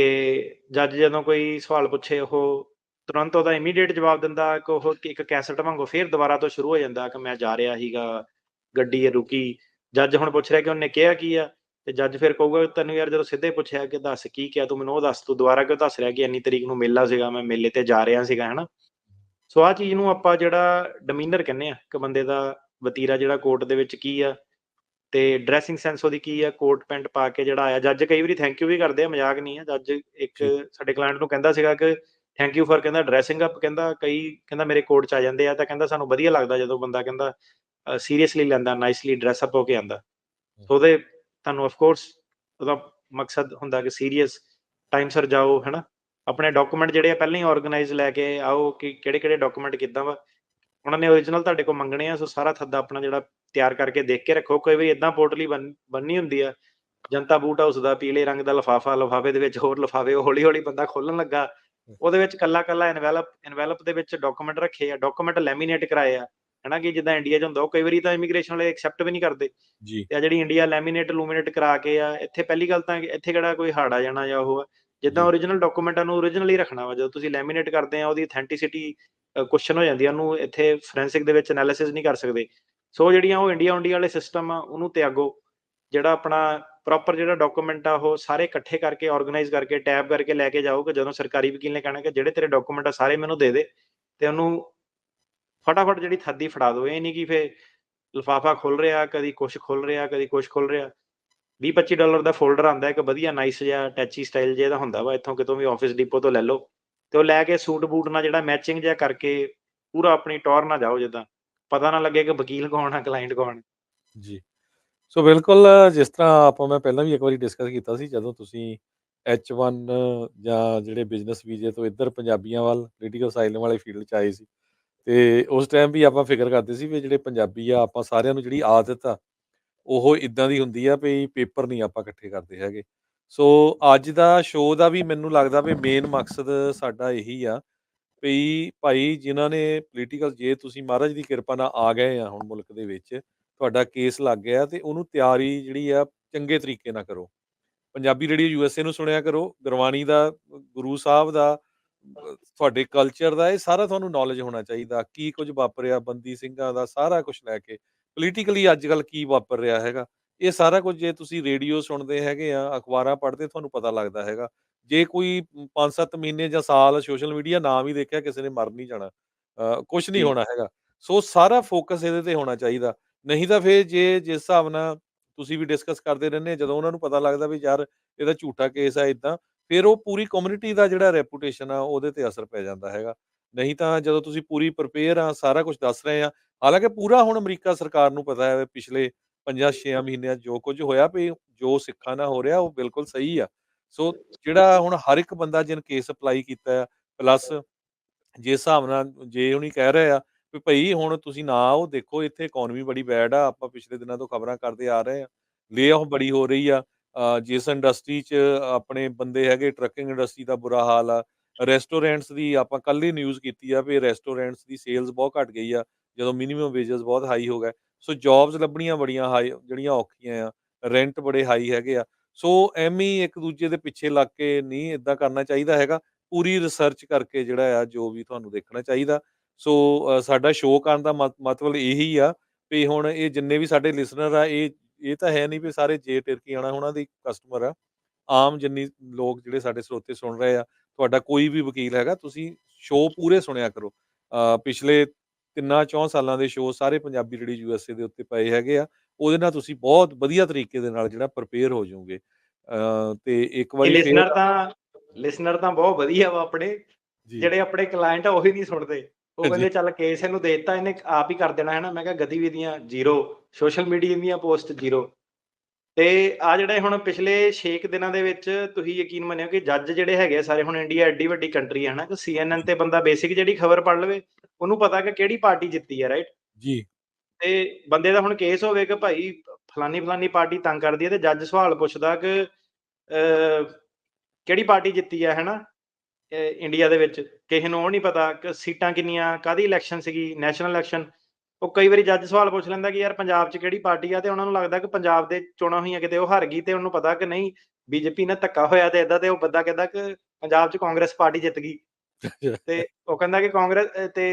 ਜੱਜ ਜਦੋਂ ਕੋਈ ਸਵਾਲ ਪੁੱਛੇ ਉਹ ਤੁਰੰਤ ਉਹਦਾ ਇਮੀਡੀਏਟ ਜਵਾਬ ਦਿੰਦਾ ਕਿ ਉਹ ਇੱਕ ਕੈਸਟ ਵਾਂਗੂ ਫਿਰ ਦੁਬਾਰਾ ਤੋਂ ਸ਼ੁਰੂ ਹੋ ਜਾਂਦਾ ਕਿ ਮੈਂ ਜਾ ਰਿਹਾ ਸੀਗਾ, ਗੱਡੀ ਰੁਕੀ। ਜੱਜ ਹੁਣ ਪੁੱਛ ਰਿਹਾ ਕਿ ਉਹਨੇ ਕਿਹਾ ਕੀ ਆ, ਤੇ ਜੱਜ ਫਿਰ ਕਹੂਗਾ ਤੈਨੂੰ ਯਾਰ ਜਦੋਂ ਸਿੱਧੇ ਪੁੱਛਿਆ ਕਿ ਦੱਸ ਕੀ ਕਿਹਾ, ਤੂੰ ਮੈਨੂੰ ਉਹ ਦੱਸ, ਤੂੰ ਦੁਬਾਰਾ ਕਿਉਂ ਦੱਸ ਰਿਹਾ ਕਿ ਇੰਨੀ ਤਰੀਕ ਨੂੰ ਮੇਲਾ ਸੀਗਾ, ਮੈਂ ਮੇਲੇ ਤੇ ਜਾ ਰਿਹਾ ਸੀਗਾ, ਹਨਾ। ਸੋ ਆਹ ਚੀਜ਼ ਨੂੰ ਆਪਾਂ ਜਿਹੜਾ ਡਿਮੀਨਰ ਕਹਿੰਦੇ ਆ ਕਿ ਬੰਦੇ ਦਾ ਵਤੀਰਾ ਜਿਹੜਾ ਕੋਰਟ ਦੇ ਵਿੱਚ ਕੀ ਆ, ਤੇ ਡਰੈਸਿੰਗ ਸੈਂਸ ਉਹਦੀ ਕੀ ਆ, ਕੋਟ ਪੈਂਟ ਪਾ ਕੇ ਜਿਹੜਾ ਆਇਆ। ਜੱਜ ਕਈ ਵਾਰੀ ਥੈਂਕ ਯੂ ਵੀ ਕਰਦੇ ਆ, ਮਜ਼ਾਕ ਨਹੀਂ ਆ। ਜੱਜ ਇੱਕ ਜੀ, ਸਾਡੇ ਕਲਾਇੰਟ ਨੂੰ ਕਹਿੰਦਾ ਸੀਗਾ ਕਿ ਥੈਂਕ ਯੂ ਫॉर ਕਹਿੰਦਾ ਡਰੈਸਿੰਗ ਅਪ, ਕਹਿੰਦਾ ਕਈ ਕਹਿੰਦਾ ਮੇਰੇ ਕੋਰਟ ਚ ਆ ਜਾਂਦੇ ਆ ਤਾਂ ਕਹਿੰਦਾ ਸਾਨੂੰ ਵਧੀਆ ਲੱਗਦਾ ਜਦੋਂ ਬੰਦਾ ਕਹਿੰਦਾ ਸੀਰੀਅਸਲੀ ਲੈਂਦਾ, ਨਾਈਸਲੀ ਡਰੈਸ ਅਪ ਹੋ ਕੇ ਆਂਦਾ। ਸੋ ਉਹਦੇ ਤੁਹਾਨੂੰ ਆਫ ਕੋਰਸ ਉਹਦਾ ਮਕਸਦ ਹੁੰਦਾ ਕਿ ਸੀਰੀਅਸ ਟਾਈਮ ਸਿਰ ਜਾਓ, ਹਨਾ। ਆਪਣੇ ਡਾਕੂਮੈਂਟ ਜਿਹੜੇ ਆ ਪਹਿਲਾਂ ਹੀ ਆਰਗੇਨਾਈਜ਼ ਲੈ ਕੇ ਆਓ ਕਿ ਕਿਹੜੇ-ਕਿਹੜੇ ਡਾਕੂਮੈਂਟ ਕਿੱਦਾਂ ਵਾ। ਉਹਨਾਂ ਨੇ ਓਰੀਜਨਲ ਤੁਹਾਡੇ ਕੋਲ ਮੰਗਣੇ ਆ, ਸੋ ਸਾਰਾ ਥੱਦਾ ਆਪਣਾ ਜਿਹੜਾ ਤਿਆਰ ਕਰਕੇ ਦੇਖ ਕੇ ਰੱਖੋ। ਕਈ ਵਾਰੀ ਏਦਾਂ ਪੋਟਲੀ ਬਣਨੀ ਹੁੰਦੀ ਆ, ਜਨਤਾ ਬੂਟ ਹਾਊਸ ਦਾ ਪੀਲੇ ਰੰਗ ਦਾ ਲਿਫਾਫਾ, ਲਿਫਾਫੇ ਦੇ ਵਿੱਚ ਹੋਰ ਲਿਫਾਫੇ, ਉਹ ਹੌਲੀ-ਹੌਲੀ ਬੰਦਾ ਖੋਲਣ ਲੱਗਾ, ਉਹਦੇ ਵਿੱਚ ਕੱਲਾ-ਕੱਲਾ ਐਨਵੈਲਪ ਦੇ ਵਿੱਚ ਡਾਕੂਮੈਂਟ ਰੱਖੇ ਆ, ਡਾਕੂਮੈਂਟ ਲੈਮੀਨੇਟ ਕਰਾਏ ਆ, ਹਨਾ। ਕਿ ਜਿੱਦਾਂ ਇੰਡੀਆ 'ਚ ਹੁੰਦਾ, ਉਹ ਕਈ ਵਾਰੀ ਤਾਂ ਇਮੀਗ੍ਰੇਸ਼ਨ ਵਾਲੇ ਐਕਸੈਪਟ ਵੀ ਨਹੀਂ ਕਰਦੇ। ਜੀ, ਤੇ ਆ ਜਿਹੜੀ ਇੰਡੀਆ ਲੈਮੀਨੇਟ ਲੂਮੀਨੇਟ ਕਰਾ ਕੇ ਆ, ਇੱਥੇ ਪਹਿਲੀ ਗੱਲ ਤਾਂ ਇੱਥੇ ਕਿਹੜਾ ਕੋਈ ਹੜ ਆ ਜਾਣਾ ਜਾਂ ਉਹ ਆ। ਜਿੱਦਾਂ ਜੀ, ਓਰੀਜਨਲ ਡਾਕੂਮੈਂਟਾਂ ਨੂੰ ਓਰੀਜਨਲ ਹੀ ਰੱਖਣਾ ਵਾ। ਜਦੋਂ ਤੁਸੀਂ ਲੈਮੀਨੇਟ ਕਰਦੇ ਆ, ਉਹਦੀ ਅਥੈਂਟਿਸਿਟੀ ਕੁਐਸਚਨ ਹੋ ਜਾਂਦੀ ਆ, ਉਹਨੂੰ ਇੱਥੇ ਫੋਰੈਂਸਿਕ ਦੇ ਵਿੱਚ ਐਨਾਲਿਸਿਸ ਨਹੀਂ ਕਰ ਸਕਦੇ। ਸੋ ਜਿਹੜੀਆਂ ਉਹ ਇੰਡੀਆ ਵਾਲੇ ਸਿਸਟਮ ਆ, ਉਹਨੂੰ ਤਿਆਗੋ। ਜਿਹੜਾ ਆਪਣਾ ਪ੍ਰੋਪਰ ਜਿਹੜਾ ਡਾਕੂਮੈਂਟ ਆ, ਉਹ ਸਾਰੇ ਇਕੱਠੇ ਕਰਕੇ ਆਰਗੇਨਾਈਜ਼ ਕਰਕੇ ਟੈਬ ਕਰਕੇ ਲੈ ਕੇ ਜਾਓ ਕਿ ਜਦੋਂ ਸਰਕਾਰੀ ਵਕੀਲ ਨੇ ਕਹਿਣਾ ਕਿ ਜਿਹੜੇ ਤੇਰੇ ਡਾਕੂਮੈਂਟ ਆ ਸਾਰੇ ਮੈਨੂੰ ਦੇ ਦੇ, ਤੇ ਉਹਨੂੰ ਫਟਾਫਟ ਜਿਹੜੀ ਥੱਦੀ ਫੜਾ ਦਿਓ। ਇਹ ਨਹੀਂ ਕਿ ਫੇ ਲਿਫਾਫਾ ਖੁੱਲ ਰਿਹਾ, ਕਦੀ ਕੁਛ ਖੁੱਲ ਰਿਹਾ, ਕਦੀ ਕੁਛ ਖੁੱਲ ਰਿਹਾ। $20-25 ਦਾ ਫੋਲਡਰ ਆਉਂਦਾ, ਇੱਕ ਵਧੀਆ ਨਾਈਸ ਜਿਹਾ ਟੈਚੀ ਸਟਾਈਲ ਜਿਹਾ ਦਾ ਹੁੰਦਾ ਵਾ, ਇੱਥੋਂ ਕਿਤੋਂ ਵੀ ਆਫਿਸ ਡਿਪੋ ਤੋਂ ਲੈ ਲਓ। ਤੇ ਉਹ ਲੈ ਕੇ ਸੂਟ ਬੂਟ ਨਾਲ ਜਿਹੜਾ ਮੈਚਿੰਗ ਜਿਹਾ ਕਰਕੇ ਪੂਰਾ ਆਪਣੀ ਟੌਰ ਨਾਲ ਜਾਓ, ਜਿੱਦਾਂ ਪਤਾ ਨਾ ਲੱਗੇ ਕਿ ਵਕੀਲ ਕੌਣ ਆ, ਕਲਾਇੰਟ ਕੌਣ। ਜੀ। ਸੋ ਬਿਲਕੁਲ ਜਿਸ ਤਰ੍ਹਾਂ ਮੈਂ ਪਹਿਲਾਂ ਵੀ ਇੱਕ ਵਾਰੀ ਡਿਸਕਸ ਕੀਤਾ ਸੀ, ਜਦੋਂ ਤੁਸੀਂ H1 ਜਾਂ ਜਿਹੜੇ ਬਿਜ਼ਨਸ ਵੀਜ਼ੇ ਤੋਂ ਇੱਧਰ ਪੰਜਾਬੀਆਂ ਵੱਲ ਪੋਲੀਟੀਕਲ ਅਸਾਈਲਮ ਵਾਲੇ ਫੀਲਡ 'ਚ ਆਏ ਸੀ, ਤੇ ਉਸ ਟਾਈਮ ਵੀ ਆਪਾਂ ਫਿਕਰ ਕਰਦੇ ਸੀ ਵੀ ਜਿਹੜੇ ਪੰਜਾਬੀ ਆ, ਆਪਾਂ ਸਾਰਿਆਂ ਨੂੰ ਜਿਹੜੀ ਆਦਤ ਆ ਉਹ ਇੱਦਾਂ ਦੀ ਹੁੰਦੀ ਆ ਵੀ ਪੇਪਰ ਨਹੀਂ ਆਪਾਂ ਇਕੱਠੇ ਕਰਦੇ ਹੈਗੇ। ਸੋ ਅੱਜ ਦਾ ਸ਼ੋਅ ਦਾ ਵੀ ਮੈਨੂੰ ਲੱਗਦਾ ਵੀ ਮੇਨ ਮਕਸਦ ਸਾਡਾ ਇਹੀ ਆ ਵੀ ਭਾਈ ਜਿਨ੍ਹਾਂ ਨੇ ਪੋਲੀਟੀਕਲ, ਜੇ ਤੁਸੀਂ ਮਹਾਰਾਜ ਦੀ ਕਿਰਪਾ ਨਾਲ ਆ ਗਏ ਆ ਹੁਣ ਮੁਲਕ ਦੇ ਵਿੱਚ, ਤੁਹਾਡਾ ਕੇਸ ਲੱਗ ਗਿਆ ਤੇ ਉਹਨੂੰ ਤਿਆਰੀ ਜਿਹੜੀ ਆ ਚੰਗੇ ਤਰੀਕੇ ਨਾਲ ਕਰੋ। ਪੰਜਾਬੀ ਰੇਡੀਓ USA ਨੂੰ ਸੁਣਿਆ ਕਰੋ, ਗੁਰਬਾਣੀ ਦਾ, ਗੁਰੂ ਸਾਹਿਬ ਦਾ, ਤੁਹਾਡੇ ਕਲਚਰ ਦਾ, ਇਹ ਸਾਰਾ ਤੁਹਾਨੂੰ ਨੌਲੇਜ ਹੋਣਾ ਚਾਹੀਦਾ। ਕੀ ਕੁਝ ਵਾਪਰਿਆ ਬੰਦੀ ਸਿੰਘਾਂ ਦਾ, ਸਾਰਾ ਕੁਛ ਲੈ ਕੇ ਪੋਲੀਟੀਕਲੀ ਅੱਜ-ਕੱਲ੍ਹ ਕੀ ਵਾਪਰ ਰਿਹਾ ਹੈਗਾ, ਇਹ ਸਾਰਾ ਕੁਝ ਜੇ ਤੁਸੀਂ ਰੇਡੀਓ ਸੁਣਦੇ ਹੈਗੇ ਆ, ਅਖਬਾਰਾਂ ਪੜ੍ਹਦੇ, ਤੁਹਾਨੂੰ ਪਤਾ ਲੱਗਦਾ ਹੈਗਾ। ਜੇ ਕੋਈ 5-7 ਮਹੀਨੇ ਜਾਂ ਸਾਲ ਸੋਸ਼ਲ ਮੀਡੀਆ ਨਾ ਵੀ ਦੇਖਿਆ, ਕਿਸੇ ਨੇ ਮਰ ਨਹੀਂ ਜਾਣਾ। ਕੁਛ ਨਹੀਂ ਜੀ, ਹੋਣਾ ਹੈਗਾ। ਸੋ ਸਾਰਾ ਫੋਕਸ ਇਹਦੇ ਤੇ ਹੋਣਾ ਚਾਹੀਦਾ। ਨਹੀਂ ਤਾਂ ਫਿਰ ਜੇ ਜਿਸ ਹਿਸਾਬ ਨਾਲ ਤੁਸੀਂ ਵੀ ਡਿਸਕਸ ਕਰਦੇ ਰਹਿੰਦੇ, ਜਦੋਂ ਉਹਨਾਂ ਨੂੰ ਪਤਾ ਲੱਗਦਾ ਵੀ ਯਾਰ ਇਹਦਾ ਝੂਠਾ ਕੇਸ ਆ ਇੱਦਾਂ, ਫਿਰ ਉਹ ਪੂਰੀ ਕਮਿਊਨਿਟੀ ਦਾ ਜਿਹੜਾ ਰੈਪੂਟੇਸ਼ਨ ਆ ਉਹਦੇ ਤੇ ਅਸਰ ਪੈ ਜਾਂਦਾ ਹੈਗਾ। ਨਹੀਂ ਤਾਂ ਜਦੋਂ ਤੁਸੀਂ ਪੂਰੀ ਪ੍ਰੀਪੇਅਰ ਆ, ਸਾਰਾ ਕੁਝ ਦੱਸ ਰਹੇ ਆ, ਹਾਲਾਂਕਿ ਪੂਰਾ ਹੁਣ ਅਮਰੀਕਾ ਸਰਕਾਰ ਨੂੰ ਪਤਾ ਹੈ ਪਿਛਲੇ 5-6 ਮਹੀਨਿਆਂ 'ਚ ਜੋ ਕੁਝ ਹੋਇਆ ਵੀ ਜੋ ਸਿੱਖਾਂ ਨਾਲ ਹੋ ਰਿਹਾ ਉਹ ਬਿਲਕੁਲ ਸਹੀ ਆ। ਸੋ ਜਿਹੜਾ ਹੁਣ ਹਰ ਇੱਕ ਬੰਦਾ ਜਿਹਨੇ ਕੇਸ ਅਪਲਾਈ ਕੀਤਾ ਆ, ਪਲੱਸ ਜਿਸ ਹਿਸਾਬ ਨਾਲ ਜੇ ਹੁਣੀ ਕਹਿ ਰਹੇ ਆ ਵੀ ਭਈ ਹੁਣ ਤੁਸੀਂ ਨਾ ਆਓ, ਦੇਖੋ ਇੱਥੇ ਇਕੋਨਮੀ ਬੜੀ ਬੈਡ ਆ, ਆਪਾਂ ਪਿਛਲੇ ਦਿਨਾਂ ਤੋਂ ਖਬਰਾਂ ਕਰਦੇ ਆ ਰਹੇ ਆ, ਲੇ ਆਫ ਬੜੀ ਹੋ ਰਹੀ ਆ, ਜਿਸ ਇੰਡਸਟਰੀ 'ਚ ਆਪਣੇ ਬੰਦੇ ਹੈਗੇ, ਟਰੱਕਿੰਗ ਇੰਡਸਟਰੀ ਦਾ ਬੁਰਾ ਹਾਲ ਆ। ਰੈਸਟੋਰੈਂਟਸ ਦੀ ਆਪਾਂ ਕੱਲ੍ਹ ਹੀ ਨਿਊਜ਼ ਕੀਤੀ ਆ ਵੀ ਰੈਸਟੋਰੈਂਟਸ ਦੀ ਸੇਲਸ ਬਹੁਤ ਘੱਟ ਗਈ ਆ, ਜਦੋਂ ਮਿਨੀਮਮ ਵੇਜਸ ਬਹੁਤ ਹਾਈ ਹੋ ਗਏ। ਸੋ ਜੋਬਸ ਲੱਭਣੀਆਂ ਬੜੀਆਂ ਹਾਈ, ਜਿਹੜੀਆਂ ਔਖੀਆਂ ਆ, ਰੈਂਟ ਬੜੇ ਹਾਈ ਹੈਗੇ ਆ। ਸੋ ਐਵੇਂ ਹੀ ਇੱਕ ਦੂਜੇ ਦੇ ਪਿੱਛੇ ਲੱਗ ਕੇ ਨਹੀਂ ਇੱਦਾਂ ਕਰਨਾ ਚਾਹੀਦਾ ਹੈਗਾ। ਪੂਰੀ ਰਿਸਰਚ ਕਰਕੇ ਜਿਹੜਾ ਆ ਜੋ ਵੀ ਤੁਹਾਨੂੰ ਦੇਖਣਾ ਚਾਹੀਦਾ। ਸੋ ਸਾਡਾ ਸ਼ੋਅ ਕਰਨ ਦਾ ਮਤਲਬ ਇਹੀ ਆ ਵੀ ਹੁਣ ਇਹ ਜਿੰਨੇ ਵੀ ਸਾਡੇ ਲਿਸਨਰ ਆ, ਇਹ ਤਾਂ ਹੈ ਨਹੀਂ ਵੀ ਸਾਰੇ ਜੇ ਟਰਕੀਆਣਾ ਉਹਨਾਂ ਦੀ ਕਸਟਮਰ ਆ। ਆਮ ਜਿੰਨੀ ਲੋਕ ਜਿਹੜੇ ਸਾਡੇ ਸਰੋਤੇ ਸੁਣ ਰਹੇ ਆ, ਤੁਹਾਡਾ ਕੋਈ ਵੀ ਵਕੀਲ ਹੈਗਾ, ਤੁਸੀਂ ਸ਼ੋਅ ਪੂਰੇ ਸੁਣਿਆ ਕਰੋ। ਪਿਛਲੇ 3-4 ਸਾਲਾਂ ਦੇ ਸ਼ੋਅ ਸਾਰੇ ਪੰਜਾਬੀ ਰੇਡੀਓ ਯੂਐਸਏ ਦੇ ਉੱਤੇ ਪਏ ਹੈਗੇ ਆ। ਉਹਦੇ ਨਾਲ ਤੁਸੀਂ ਬਹੁਤ ਵਧੀਆ ਤਰੀਕੇ ਦੇ ਨਾਲ ਜਿਹੜਾ ਪ੍ਰਿਪੇਅਰ ਹੋ ਜਾਓਗੇ। ਤੇ ਇੱਕ ਇਹ ਵਾਰੀ ਫੇਰ ਲਿਸਨਰ ਤਾਂ ਬਹੁਤ ਵਧੀਆ ਵਾ ਆਪਣੇ। ਜੀ, ਜਿਹੜੇ ਆਪਣੇ ਕਲਾਇੰਟ ਆ ਉਹੀ ਨਹੀਂ ਸੁਣਦੇ। ਉਹ ਕਹਿੰਦੇ ਚੱਲ ਕੇਸ ਇਹਨੂੰ ਦੇ ਦਿੱਤਾ, ਇਹਨੇ ਆਪ ਹੀ ਕਰ ਦੇਣਾ ਹੈ ਨਾ। ਮੈਂ ਕਿਹਾ ਗਤੀਵਿਧੀਆਂ 0, ਸੋਸ਼ਲ ਮੀਡੀਆ ਦੀਆਂ ਪੋਸਟ 0। ਤੇ ਆ ਜਿਹੜੇ ਹੁਣ ਪਿਛਲੇ 6 ਦਿਨਾਂ ਦੇ ਵਿੱਚ ਤੁਸੀਂ ਯਕੀਨ ਮੰਨਿਓ ਕਿ ਜੱਜ ਜਿਹੜੇ ਹੈਗੇ ਆ ਸਾਰੇ, ਹੁਣ ਇੰਡੀਆ ਐਡੀ ਵੱਡੀ ਕੰਟਰੀ ਹੈ ਨਾ, ਕਿ CNN ਤੇ ਬੰਦਾ ਬੇਸਿਕ ਜਿਹੜੀ ਖਬਰ ਪੜ੍ਹ ਲਵੇ, ਉਹਨੂੰ ਪਤਾ ਕਿ ਕਿਹੜੀ ਪਾਰਟੀ ਜਿੱਤੀ ਹੈ, ਰਾਈਟ। ਜੀ, ਤੇ ਬੰਦੇ ਦਾ ਹੁਣ ਕੇਸ ਹੋਵੇ ਕਿ ਭਾਈ ਫਲਾਨੀ ਪਾਰਟੀ ਤੰਗ ਕਰਦੀ ਹੈ, ਤੇ ਜੱਜ ਸਵਾਲ ਪੁੱਛਦਾ ਕਿ ਕਿਹੜੀ ਪਾਰਟੀ ਜਿੱਤੀ ਹੈ, ਹਨਾ। ਇੰਡੀਆ ਦੇ ਵਿੱਚ ਕਿਸੇ ਨੂੰ ਉਹ ਨਹੀਂ ਪਤਾ ਕਿ ਸੀਟਾਂ ਕਿੰਨੀਆਂ, ਕਾਹਦੀ ਇਲੈਕਸ਼ਨ ਸੀਗੀ, ਨੈਸ਼ਨਲ ਇਲੈਕਸ਼ਨ। ਉਹ ਕਈ ਵਾਰੀ ਜੱਜ ਸਵਾਲ ਪੁੱਛ ਲੈਂਦਾ ਕਿ ਯਾਰ ਪੰਜਾਬ 'ਚ ਕਿਹੜੀ ਪਾਰਟੀ ਆ, ਤੇ ਉਹਨਾਂ ਨੂੰ ਲੱਗਦਾ ਕਿ ਪੰਜਾਬ ਦੇ ਚੋਣਾਂ ਹੋਈਆਂ ਕਿਤੇ ਉਹ ਹਾਰ ਗਈ, ਤੇ ਉਹਨੂੰ ਪਤਾ ਕਿ ਨਹੀਂ ਬੀਜੇਪੀ ਨਾਲ ਧੱਕਾ ਹੋਇਆ ਤੇ ਏਦਾਂ, ਤੇ ਉਹ ਬੰਦਾ ਕਹਿੰਦਾ ਕਿ ਪੰਜਾਬ 'ਚ ਕਾਂਗਰਸ ਪਾਰਟੀ ਜਿੱਤ ਗਈ। ਤੇ ਉਹ ਕਹਿੰਦਾ ਕਿ ਕਾਂਗਰਸ ਤੇ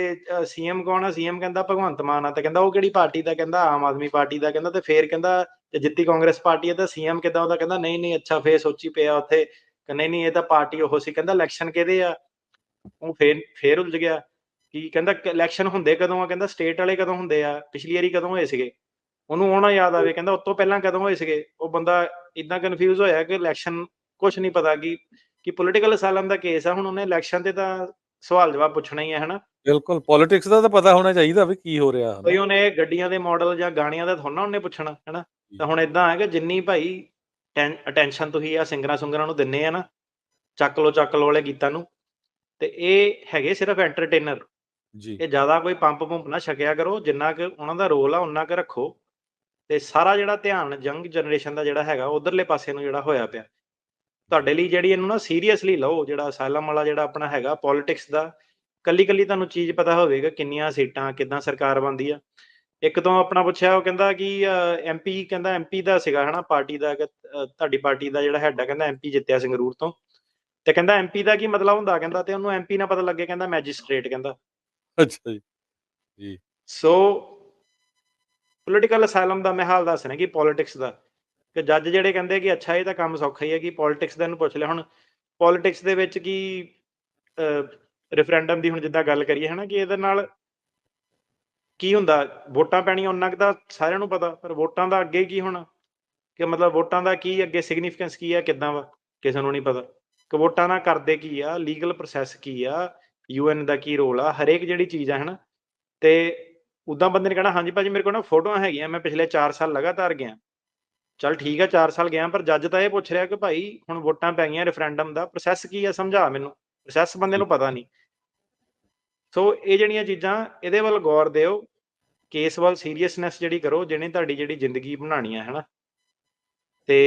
ਸੀਐਮ ਕੌਣ ਆ? ਸੀਐਮ ਕਹਿੰਦਾ ਭਗਵੰਤ ਮਾਨ ਆ। ਤੇ ਕਹਿੰਦਾ ਉਹ ਕਿਹੜੀ ਪਾਰਟੀ ਦਾ? ਕਹਿੰਦਾ ਆਮ ਆਦਮੀ ਪਾਰਟੀ ਦਾ। ਕਹਿੰਦਾ ਤੇ ਫੇਰ ਕਹਿੰਦਾ ਜੇ ਜਿੱਤੀ ਕਾਂਗਰਸ ਪਾਰਟੀ ਹੈ ਤਾਂ ਸੀਐਮ ਕਿੱਦਾਂ ਉਹਦਾ? ਕਹਿੰਦਾ ਨਹੀਂ ਅੱਛਾ, ਫੇਰ ਸੋਚੀ ਪਿਆ ਉੱਥੇ ਕਿ ਨਹੀਂ ਇਹ ਤਾਂ ਪਾਰਟੀ ਉਹ ਸੀ। ਕਹਿੰਦਾ ਇਲੈਕਸ਼ਨ ਕਿਹਦੇ ਆ? ਉਹ ਫੇਰ ਉਲਝ ਗਿਆ ਕਿ ਕਹਿੰਦਾ ਇਲੈਕਸ਼ਨ ਹੁੰਦੇ ਕਦੋਂ ਆ? ਕਹਿੰਦਾ ਸਟੇਟ ਵਾਲੇ ਕਦੋਂ ਹੁੰਦੇ ਆ? ਪਿਛਲੀ ਵਾਰੀ ਕਦੋਂ ਹੋਏ ਸੀਗੇ? ਉਹਨੂੰ ਉਹ ਨਾ ਯਾਦ ਆਵੇ। ਕਹਿੰਦਾ ਉਸ ਤੋਂ ਪਹਿਲਾਂ ਕਦੋਂ ਹੋਏ ਸੀਗੇ? ਉਹ ਬੰਦਾ ਇਦਾਂ ਕਨਫਿਊਜ਼ ਹੋਇਆ ਕਿ ਇਲੈਕਸ਼ਨ ਕੁਛ ਨਹੀਂ ਪਤਾ ਕਿ ਪੋਲੀਟੀਕਲ ਅਸਾਈਲਮ ਦਾ ਕੇਸ ਆ। ਹੁਣ ਉਹਨੇ ਇਲੈਕਸ਼ਨ ਤੇ ਤਾਂ ਸਵਾਲ ਜਵਾਬ ਪੁੱਛਣਾ ਹੀ ਹੈ, ਹਨਾ। ਬਿਲਕੁਲ ਪੋਲਿਟਿਕਸ ਦਾ ਤਾਂ ਪਤਾ ਹੋਣਾ ਚਾਹੀਦਾ ਵੀ ਕੀ ਹੋ ਰਿਹਾ, ਕੋਈ ਹਨਾ। ਉਹਨੇ ਗੱਡੀਆਂ ਦੇ ਮਾਡਲ ਜਾਂ ਗਾਣਿਆਂ ਦਾ ਥੋੜਾ ਨਾ ਉਹਨੇ ਪੁੱਛਣਾ, ਹਨਾ। ਜੀ, ਤਾਂ ਹੁਣ ਇਦਾਂ ਹੈ ਕਿ ਜਿੰਨੀ ਭਾਈ ਅਟੈਂਸ਼ਨ ਤੁਸੀਂ ਆ ਸਿੰਗਰਾਂ ਨੂੰ ਦਿੰਨੇ ਆ ਨਾ, ਚੱਕ ਲੋ ਵਾਲੇ ਗੀਤਾਂ ਨੂੰ, ਤੇ ਇਹ ਹੈਗੇ ਸਿਰਫ ਐਂਟਰਟੇਨਰ। ਜੀ, ਇਹ ਜ਼ਿਆਦਾ ਕੋਈ ਪੰਪ ਨਾ ਛਕਿਆ ਕਰੋ। ਜਿੰਨਾ ਕਿ ਉਹਨਾਂ ਦਾ ਰੋਲ ਆ ਉਹਨਾਂ ਕੁ ਰੱਖੋ, ਤੇ ਸਾਰਾ ਜਿਹੜਾ ਧਿਆਨ ਯੰਗ ਜਨਰੇਸ਼ਨ ਦਾ ਜਿਹੜਾ ਹੈਗਾ ਉਧਰਲੇ ਪਾਸੇ ਨੂੰ ਜਿਹੜਾ ਹੋਇਆ ਪਿਆ। ਜੀ, ਤੁਹਾਡੇ ਲਈ ਜਿਹੜੀ ਇਹਨੂੰ ਨਾ ਸੀਰੀਅਸਲੀ ਲਓ, ਜਿਹੜਾ ਅਸਾਈਲਮ ਵਾਲਾ ਜਿਹੜਾ ਆਪਣਾ ਹੈਗਾ ਪੋਲਿਟਿਕਸ ਦਾ, ਕੱਲੀ ਤੁਹਾਨੂੰ ਚੀਜ਼ ਪਤਾ ਹੋਵੇਗਾ ਕਿੰਨੀਆਂ ਸੀਟਾਂ, ਕਿੱਦਾਂ ਸਰਕਾਰ ਬਣਦੀ ਆ। ਇੱਕ ਤੋਂ ਆਪਣਾ ਪੁੱਛਿਆ, ਉਹ ਕਹਿੰਦਾ ਕਿ ਐਮਪੀ, ਕਹਿੰਦਾ ਐਮਪੀ ਦਾ ਸੀਗਾ, ਹਨਾ, ਪਾਰਟੀ ਦਾ, ਤੁਹਾਡੀ ਪਾਰਟੀ ਦਾ ਜਿਹੜਾ ਹੈਡ ਆ, ਕਹਿੰਦਾ ਐਮਪੀ ਜਿੱਤਿਆ ਸੰਗਰੂਰ ਤੋਂ। ਤੇ ਕਹਿੰਦਾ ਐਮਪੀ ਦਾ ਕੀ ਮਤਲਬ ਹੁੰਦਾ? ਕਹਿੰਦਾ ਤੇ ਉਹਨੂੰ ਐਮਪੀ ਨਾ ਪਤਾ ਲੱਗੇ, ਕਹਿੰਦਾ ਮੈਜਿਸਟ੍ਰੇਟ। ਕਹਿੰਦਾ ਅੱਛਾ ਜੀ, ਜੀ, ਸੋ ਪੋਲੀਟੀਕਲ ਅਸਾਈਲਮ ਦਾ ਮੈਂ ਹਾਲ ਦੱਸ ਰਿਹਾ ਕਿ ਪੋਲਿਟਿਕਸ ਦਾ, ਕਿ ਜੱਜ ਜਿਹੜੇ ਕਹਿੰਦੇ ਕਿ ਅੱਛਾ ਇਹ ਤਾਂ ਕੰਮ ਸੌਖਾ ਹੀ ਹੈ ਕਿ ਪੋਲਿਟਿਕਸ ਦਾ ਇਹਨੂੰ ਪੁੱਛ ਲਿਆ। ਹੁਣ ਪੋਲਿਟਿਕਸ ਦੇ ਵਿੱਚ ਕੀ ਰੈਫਰੈਂਡਮ ਦੀ ਹੁਣ ਜਿੱਦਾਂ ਗੱਲ ਕਰੀਏ, ਹਨਾ, ਕਿ ਇਹਦੇ ਨਾਲ ਕੀ ਹੁੰਦਾ? ਵੋਟਾਂ ਪੈਣੀਆਂ ਉਹਨਾਂ ਕੁ ਤਾਂ ਸਾਰਿਆਂ ਨੂੰ ਪਤਾ, ਪਰ ਵੋਟਾਂ ਦਾ ਅੱਗੇ ਕੀ ਹੋਣਾ? ਕਿ ਮਤਲਬ ਵੋਟਾਂ ਦਾ ਕੀ ਅੱਗੇ ਸਿਗਨੀਫਿਕੈਂਸ ਕੀ ਆ, ਕਿੱਦਾਂ ਵਾ, ਕਿਸੇ ਨੂੰ ਨਹੀਂ ਪਤਾ। ਕਿ ਵੋਟਾਂ ਨਾਲ ਕਰਦੇ ਕੀ ਆ, ਲੀਗਲ ਪ੍ਰੋਸੈਸ ਕੀ ਆ, ਯੂਐਨ ਦਾ ਕੀ ਰੋਲ ਆ, ਹਰੇਕ ਜਿਹੜੀ ਚੀਜ਼ ਆ, ਹਨਾ। ਤੇ ਉਦਾਂ ਬੰਦੇ ਨੇ ਕਹਿਣਾ ਹਾਂਜੀ ਭਾਜੀ ਮੇਰੇ ਕੋਲ ਨਾ ਫੋਟੋਆਂ ਹੈਗੀਆਂ, ਮੈਂ ਪਿਛਲੇ 4 ਸਾਲ ਲਗਾਤਾਰ ਗਿਆ। ਚੱਲ ਠੀਕ ਆ, 4 ਸਾਲ ਗਿਆ, ਪਰ ਜੱਜ ਤਾਂ ਇਹ ਪੁੱਛ ਰਿਹਾ ਕਿ ਭਾਈ ਹੁਣ ਵੋਟਾਂ ਪੈ ਗਈਆਂ, ਰੈਫਰੈਂਡਮ ਦਾ ਪ੍ਰੋਸੈਸ ਕੀ ਆ? ਸਮਝਾ ਮੈਨੂੰ। ਪ੍ਰੋਸੈਸ ਬੰਦੇ ਜੀ, ਨੂੰ ਪਤਾ ਨਹੀਂ। ਸੋ ਇਹ ਜਿਹੜੀਆਂ ਚੀਜ਼ਾਂ, ਇਹਦੇ ਵੱਲ ਗੌਰ ਦਿਓ, ਕੇਸ ਵੱਲ ਸੀਰੀਅਸਨੈਸ ਜਿਹੜੀ ਕਰੋ, ਜਿਹਨੇ ਤੁਹਾਡੀ ਜਿਹੜੀ ਜ਼ਿੰਦਗੀ ਬਣਾਉਣੀ ਆ, ਹਨਾ। ਤੇ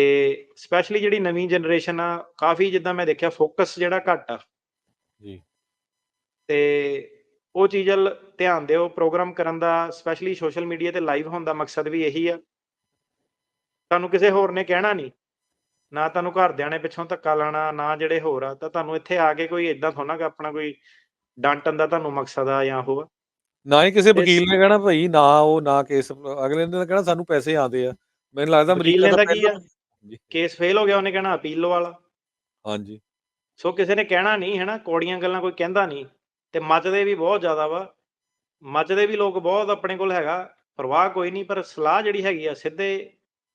ਸਪੈਸ਼ਲੀ ਜਿਹੜੀ ਨਵੀਂ ਜਨਰੇਸ਼ਨ ਆ, ਕਾਫੀ ਜਿੱਦਾਂ ਮੈਂ ਦੇਖਿਆ ਫੋਕਸ ਜਿਹੜਾ ਘੱਟ ਆ, ਜੀ, ਤੇ ਉਹ ਚੀਜ਼ ਵੱਲ ਧਿਆਨ ਦਿਓ। ਪ੍ਰੋਗਰਾਮ ਕਰਨ ਦਾ, ਸਪੈਸ਼ਲੀ ਸੋਸ਼ਲ ਮੀਡੀਆ ਤੇ ਲਾਈਵ ਹੋਣ ਦਾ ਮਕਸਦ ਵੀ ਇਹੀ ਆ। ਤੁਹਾਨੂੰ ਕਿਸੇ ਹੋਰ ਨੇ ਕਹਿਣਾ ਨਹੀਂ, ਨਾ ਤੁਹਾਨੂੰ ਘਰਦਿਆਂ ਨੇ ਪਿੱਛੋਂ ਧੱਕਾ ਲਾਣਾ, ਨਾ ਜਿਹੜੇ ਹੋਰ ਆ, ਤਾਂ ਤੁਹਾਨੂੰ ਇੱਥੇ ਆ ਕੇ ਕੋਈ ਏਦਾਂ ਥੋੜਾ ਕਿ ਆਪਣਾ ਕੋਈ ਡਾਂਟਣ ਦਾ ਤੁਹਾਨੂੰ ਮਕਸਦ ਆ ਜਾਂ ਉਹ ਆ। ਨਾ ਹੀ ਕਿਸੇ ਤੇ ਵਕੀਲ ਨੇ ਕਹਿਣਾ ਭਾਈ ਨਾ ਉਹ ਨਾ ਕੇਸ, ਅਗਲੇ ਨੇ ਤਾਂ ਕਹਿਣਾ ਸਾਨੂੰ ਪੈਸੇ ਆਉਂਦੇ ਆ। ਮੈਨੂੰ ਲੱਗਦਾ ਵਕੀਲ ਅਮਰੀਕਾ ਨੇ ਦਾ ਤਾਂ ਕੀ ਪਹਿਲਾਂ ਆ, ਜੀ, ਕੇਸ ਫੇਲ ਹੋ ਗਿਆ, ਉਹਨੇ ਕਹਿਣਾ ਅਪੀਲ ਲਵਾ ਲਾ। ਹਾਂਜੀ, ਸੋ ਕਿਸੇ ਨੇ ਕਹਿਣਾ ਨਹੀਂ, ਹਨਾ, ਕੌੜੀਆਂ ਗੱਲਾਂ ਕੋਈ ਕਹਿੰਦਾ ਨਹੀਂ। ਤੇ ਮੱਚਦੇ ਵੀ ਬਹੁਤ ਜ਼ਿਆਦਾ ਵਾ, ਮੱਚਦੇ ਵੀ ਲੋਕ ਬਹੁਤ ਆਪਣੇ ਕੋਲ ਹੈਗਾ। ਪਰਵਾਹ ਕੋਈ ਨਹੀਂ, ਪਰ ਸਲਾਹ ਜਿਹੜੀ ਹੈਗੀ ਆ ਸਿੱਧੇ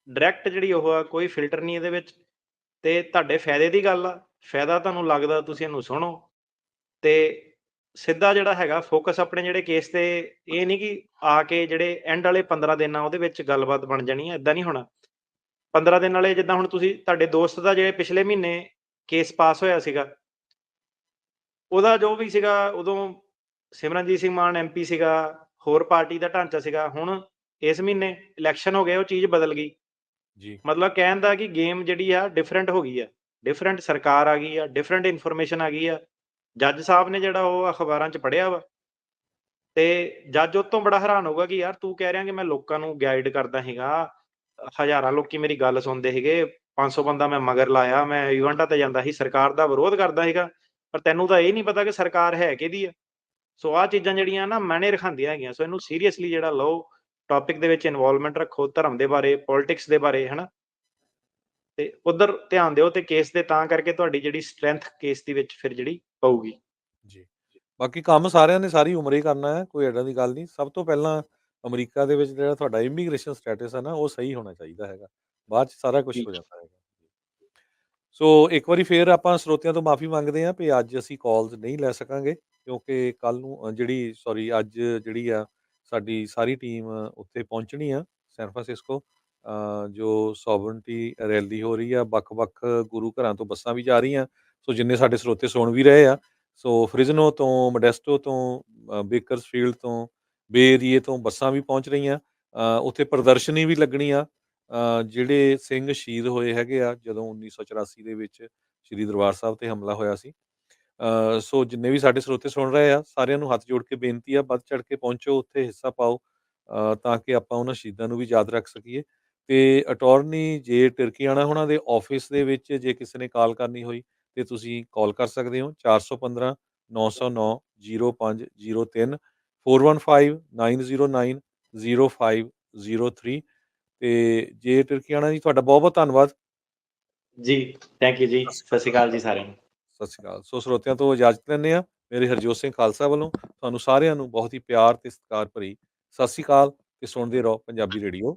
ਡਾਇਰੈਕਟ ਜਿਹੜੀ ਉਹ ਆ, ਕੋਈ ਫਿਲਟਰ ਨਹੀਂ ਇਹਦੇ ਵਿੱਚ। ਤੇ ਤੁਹਾਡੇ ਫਾਇਦੇ ਦੀ ਗੱਲ ਆ, ਫਾਇਦਾ ਤੁਹਾਨੂੰ ਲੱਗਦਾ ਤੁਸੀਂ ਇਹਨੂੰ ਸੁਣੋ, ਤੇ ਸਿੱਧਾ ਜਿਹੜਾ ਹੈਗਾ ਫੋਕਸ ਆਪਣੇ ਜਿਹੜੇ ਕੇਸ ਤੇ। ਇਹ ਨਹੀਂ ਕਿ ਆ ਕੇ ਜਿਹੜੇ ਐਂਡ ਵਾਲੇ 15 ਦਿਨ ਆ ਉਹਦੇ ਵਿੱਚ ਗੱਲਬਾਤ ਬਣ ਜਾਣੀ ਹੈ, ਏਦਾਂ ਨਹੀਂ ਹੋਣਾ। 15 ਦਿਨ ਵਾਲੇ, ਜਿੱਦਾਂ ਹੁਣ ਤੁਸੀਂ ਤੁਹਾਡੇ ਦੋਸਤ ਦਾ ਜਿਹੜੇ ਪਿਛਲੇ ਮਹੀਨੇ ਕੇਸ ਪਾਸ ਹੋਇਆ ਸੀਗਾ, ਉਹਦਾ ਜੋ ਵੀ ਸੀਗਾ, ਉਦੋਂ ਸਿਮਰਨਜੀਤ ਸਿੰਘ ਮਾਨ ਐਮਪੀ ਸੀਗਾ, ਹੋਰ ਪਾਰਟੀ ਦਾ ਢਾਂਚਾ ਸੀਗਾ। ਹੁਣ ਇਸ ਮਹੀਨੇ ਇਲੈਕਸ਼ਨ ਹੋ ਗਏ, ਉਹ ਚੀਜ਼ ਬਦਲ ਗਈ। ਜੀ, ਮਤਲਬ ਕਹਿਣ ਦਾ ਕਿ ਗੇਮ ਜਿਹੜੀ ਆ ਡਿਫਰੈਂਟ ਹੋ ਗਈ ਆ, ਡਿਫਰੈਂਟ ਸਰਕਾਰ ਆ ਗਈ ਆ, ਡਿਫਰੈਂਟ ਇਨਫੋਰਮੇਸ਼ਨ ਆ ਗਈ ਆ। ਜੱਜ ਸਾਹਿਬ ਨੇ ਜਿਹੜਾ ਉਹ ਅਖਬਾਰਾਂ 'ਚ ਪੜ੍ਹਿਆ ਵਾ ਤੇ ਜੱਜ ਉਹ ਤੋਂ ਬੜਾ ਹੈਰਾਨ ਹੋਊਗਾ ਕਿ ਯਾਰ ਤੂੰ ਕਹਿ ਰਿਹਾ ਕਿ ਮੈਂ ਲੋਕਾਂ ਨੂੰ ਗਾਈਡ ਕਰਦਾ ਸੀਗਾ, ਹਜ਼ਾਰਾਂ ਲੋਕੀ ਮੇਰੀ ਗੱਲ ਸੁਣਦੇ ਸੀਗੇ, 500 ਬੰਦਾ ਮੈਂ ਮਗਰ ਲਾਇਆ, ਮੈਂ ਇਵੈਂਟਾਂ ਤੇ ਜਾਂਦਾ ਸੀ, ਸਰਕਾਰ ਦਾ ਵਿਰੋਧ ਕਰਦਾ ਸੀਗਾ, ਪਰ ਤੈਨੂੰ ਤਾਂ ਇਹ ਨਹੀਂ ਪਤਾ ਕਿ ਸਰਕਾਰ ਹੈ ਕਿਹਦੀ ਆ। ਸੋ ਆਹ ਚੀਜ਼ਾਂ ਜਿਹੜੀਆਂ ਨਾ ਮਾਇਨੇ ਰਖਾਉਂਦੀਆਂ ਹੈਗੀਆਂ, ਸੋ ਇਹਨੂੰ ਸੀਰੀਅਸਲੀ ਜਿਹੜਾ ਲਓ, ਟੌਪਿਕ ਦੇ ਵਿੱਚ ਇਨਵੋਲਵਮੈਂਟ ਰੱਖੋ, ਧਰਮ ਦੇ ਬਾਰੇ, ਪੋਲਿਟਿਕਸ ਦੇ ਬਾਰੇ, ਹਨਾ? ਤੇ ਉੱਧਰ ਧਿਆਨ ਦਿਓ ਤੇ ਕੇਸ ਦੇ ਤਾਂ ਕਰਕੇ ਤੁਹਾਡੀ ਜਿਹੜੀ ਸਟਰੈਂਥ ਕੇਸ ਦੇ ਵਿੱਚ ਫਿਰ ਜਿਹੜੀ ਪਊਗੀ। ਜੀ। ਬਾਕੀ ਕੰਮ ਸਾਰਿਆਂ ਨੇ ਸਾਰੀ ਉਮਰ ਹੀ ਕਰਨਾ ਹੈ, ਕੋਈ ਏਦਾਂ ਦੀ ਗੱਲ ਨਹੀਂ। ਸਭ ਤੋਂ ਪਹਿਲਾਂ ਅਮਰੀਕਾ ਦੇ ਵਿੱਚ ਜਿਹੜਾ ਤੁਹਾਡਾ ਇਮੀਗ੍ਰੇਸ਼ਨ ਸਟੇਟਸ ਹੈ ਨਾ, ਉਹ ਸਹੀ ਹੋਣਾ ਚਾਹੀਦਾ ਹੈਗਾ। ਬਾਅਦ 'ਚ ਸਾਰਾ ਕੁਛ ਜੀ, ਹੋ ਜਾਂਦਾ ਹੈਗਾ। ਸੋ ਇੱਕ ਵਾਰੀ ਫੇਰ ਆਪਾਂ ਸਰੋਤਿਆਂ ਤੋਂ ਮਾਫ਼ੀ ਮੰਗਦੇ ਹਾਂ ਵੀ ਅੱਜ ਅਸੀਂ ਕਾਲਸ ਨਹੀਂ ਲੈ ਸਕਾਂਗੇ, ਕਿਉਂਕਿ ਕੱਲ੍ਹ ਨੂੰ ਜਿਹੜੀ ਸੋਰੀ ਅੱਜ ਜਿਹੜੀ ਆ ਸਾਡੀ ਸਾਰੀ ਟੀਮ ਉੱਥੇ ਪਹੁੰਚਣੀ ਆ ਸੈਨ ਫਰਾਂਸਿਸਕੋ। ਜੋ ਸੋਵਰਨਟੀ ਰੈਲੀ ਹੋ ਰਹੀ ਆ, ਵੱਖ-ਵੱਖ ਗੁਰੂ ਘਰਾਂ ਤੋਂ ਬੱਸਾਂ ਵੀ ਜਾ ਰਹੀਆਂ। ਸੋ ਜਿੰਨੇ ਸਾਡੇ ਸਰੋਤੇ ਸੁਣ ਵੀ ਰਹੇ ਆ, ਸੋ ਫ੍ਰਿਜ਼ਨੋ ਤੋਂ, ਮੋਡੈਸਟੋ ਤੋਂ, ਬੇਕਰਸਫੀਲਡ ਤੋਂ, ਬੇ ਏਰੀਏ ਤੋਂ ਬੱਸਾਂ ਵੀ ਪਹੁੰਚ ਰਹੀਆਂ। ਉੱਥੇ ਪ੍ਰਦਰਸ਼ਨੀ ਵੀ ਲੱਗਣੀ ਆ। ਜਿਹੜੇ ਸਿੰਘ ਸ਼ਹੀਦ ਹੋਏ ਹੈਗੇ ਆ ਜਦੋਂ 1984 ਦੇ ਵਿੱਚ ਸ੍ਰੀ ਦਰਬਾਰ ਸਾਹਿਬ ਤੇ ਹਮਲਾ ਹੋਇਆ ਸੀ। ਸੋ ਜਿੰਨੇ ਵੀ ਸਾਡੇ ਸਰੋਤੇ ਸੁਣ ਰਹੇ ਆ, ਸਾਰਿਆਂ ਨੂੰ ਹੱਥ ਜੋੜ ਕੇ ਬੇਨਤੀ ਆ, ਵੱਧ ਚੜ੍ਹ ਕੇ ਪਹੁੰਚੋ, ਉੱਥੇ ਹਿੱਸਾ ਪਾਓ, ਤਾਂ ਕਿ ਆਪਾਂ ਉਹਨਾਂ ਸ਼ਹੀਦਾਂ ਨੂੰ ਵੀ ਯਾਦ ਰੱਖ ਸਕੀਏ। ਤੇ ਅਟਾਰਨੀ ਜੇ ਟਿਰਕੀਆਣਾ ਉਹਨਾਂ ਦੇ ਆਫਿਸ ਦੇ ਵਿੱਚ ਜੇ ਕਿਸੇ ਨੇ ਕਾਲ ਕਰਨੀ ਹੋਈ ਤੇ ਤੁਸੀਂ ਕਾਲ ਕਰ ਸਕਦੇ ਹੋ 415 909 0503 415 909 0503। ਤੇ ਜੇ ਟਿਰਕੀਆਣਾ ਜੀ, ਤੁਹਾਡਾ ਬਹੁਤ ਬਹੁਤ ਧੰਨਵਾਦ। ਜੀ, ਥੈਂਕ ਯੂ ਜੀ। ਸਤਿ ਸਤਿ ਸ਼੍ਰੀ ਸ਼੍ਰੀ ਅਕਾਲ। ਅਕਾਲ ਜੀ ਸਾਰਿਆਂ ਨੂੰ। ਸਤਿ ਸ਼੍ਰੀ ਅਕਾਲ। ਸੋ ਸਰੋਤਿਆਂ ਤੋਂ ਇਜਾਜ਼ਤ ਲੈਂਦੇ ਹਾਂ। ਮੇਰੇ ਹਰਜੋਤ ਸਿੰਘ ਖਾਲਸਾ ਵੱਲੋਂ ਤੁਹਾਨੂੰ ਸਾਰਿਆਂ ਨੂੰ ਬਹੁਤ ਹੀ ਪਿਆਰ ਤੇ ਸਤਿਕਾਰ ਭਰੀ ਸਤਿ ਸ਼੍ਰੀ ਅਕਾਲ ਤੇ ਸੁਣਦੇ ਰਹੋ ਪੰਜਾਬੀ ਰੇਡੀਓ।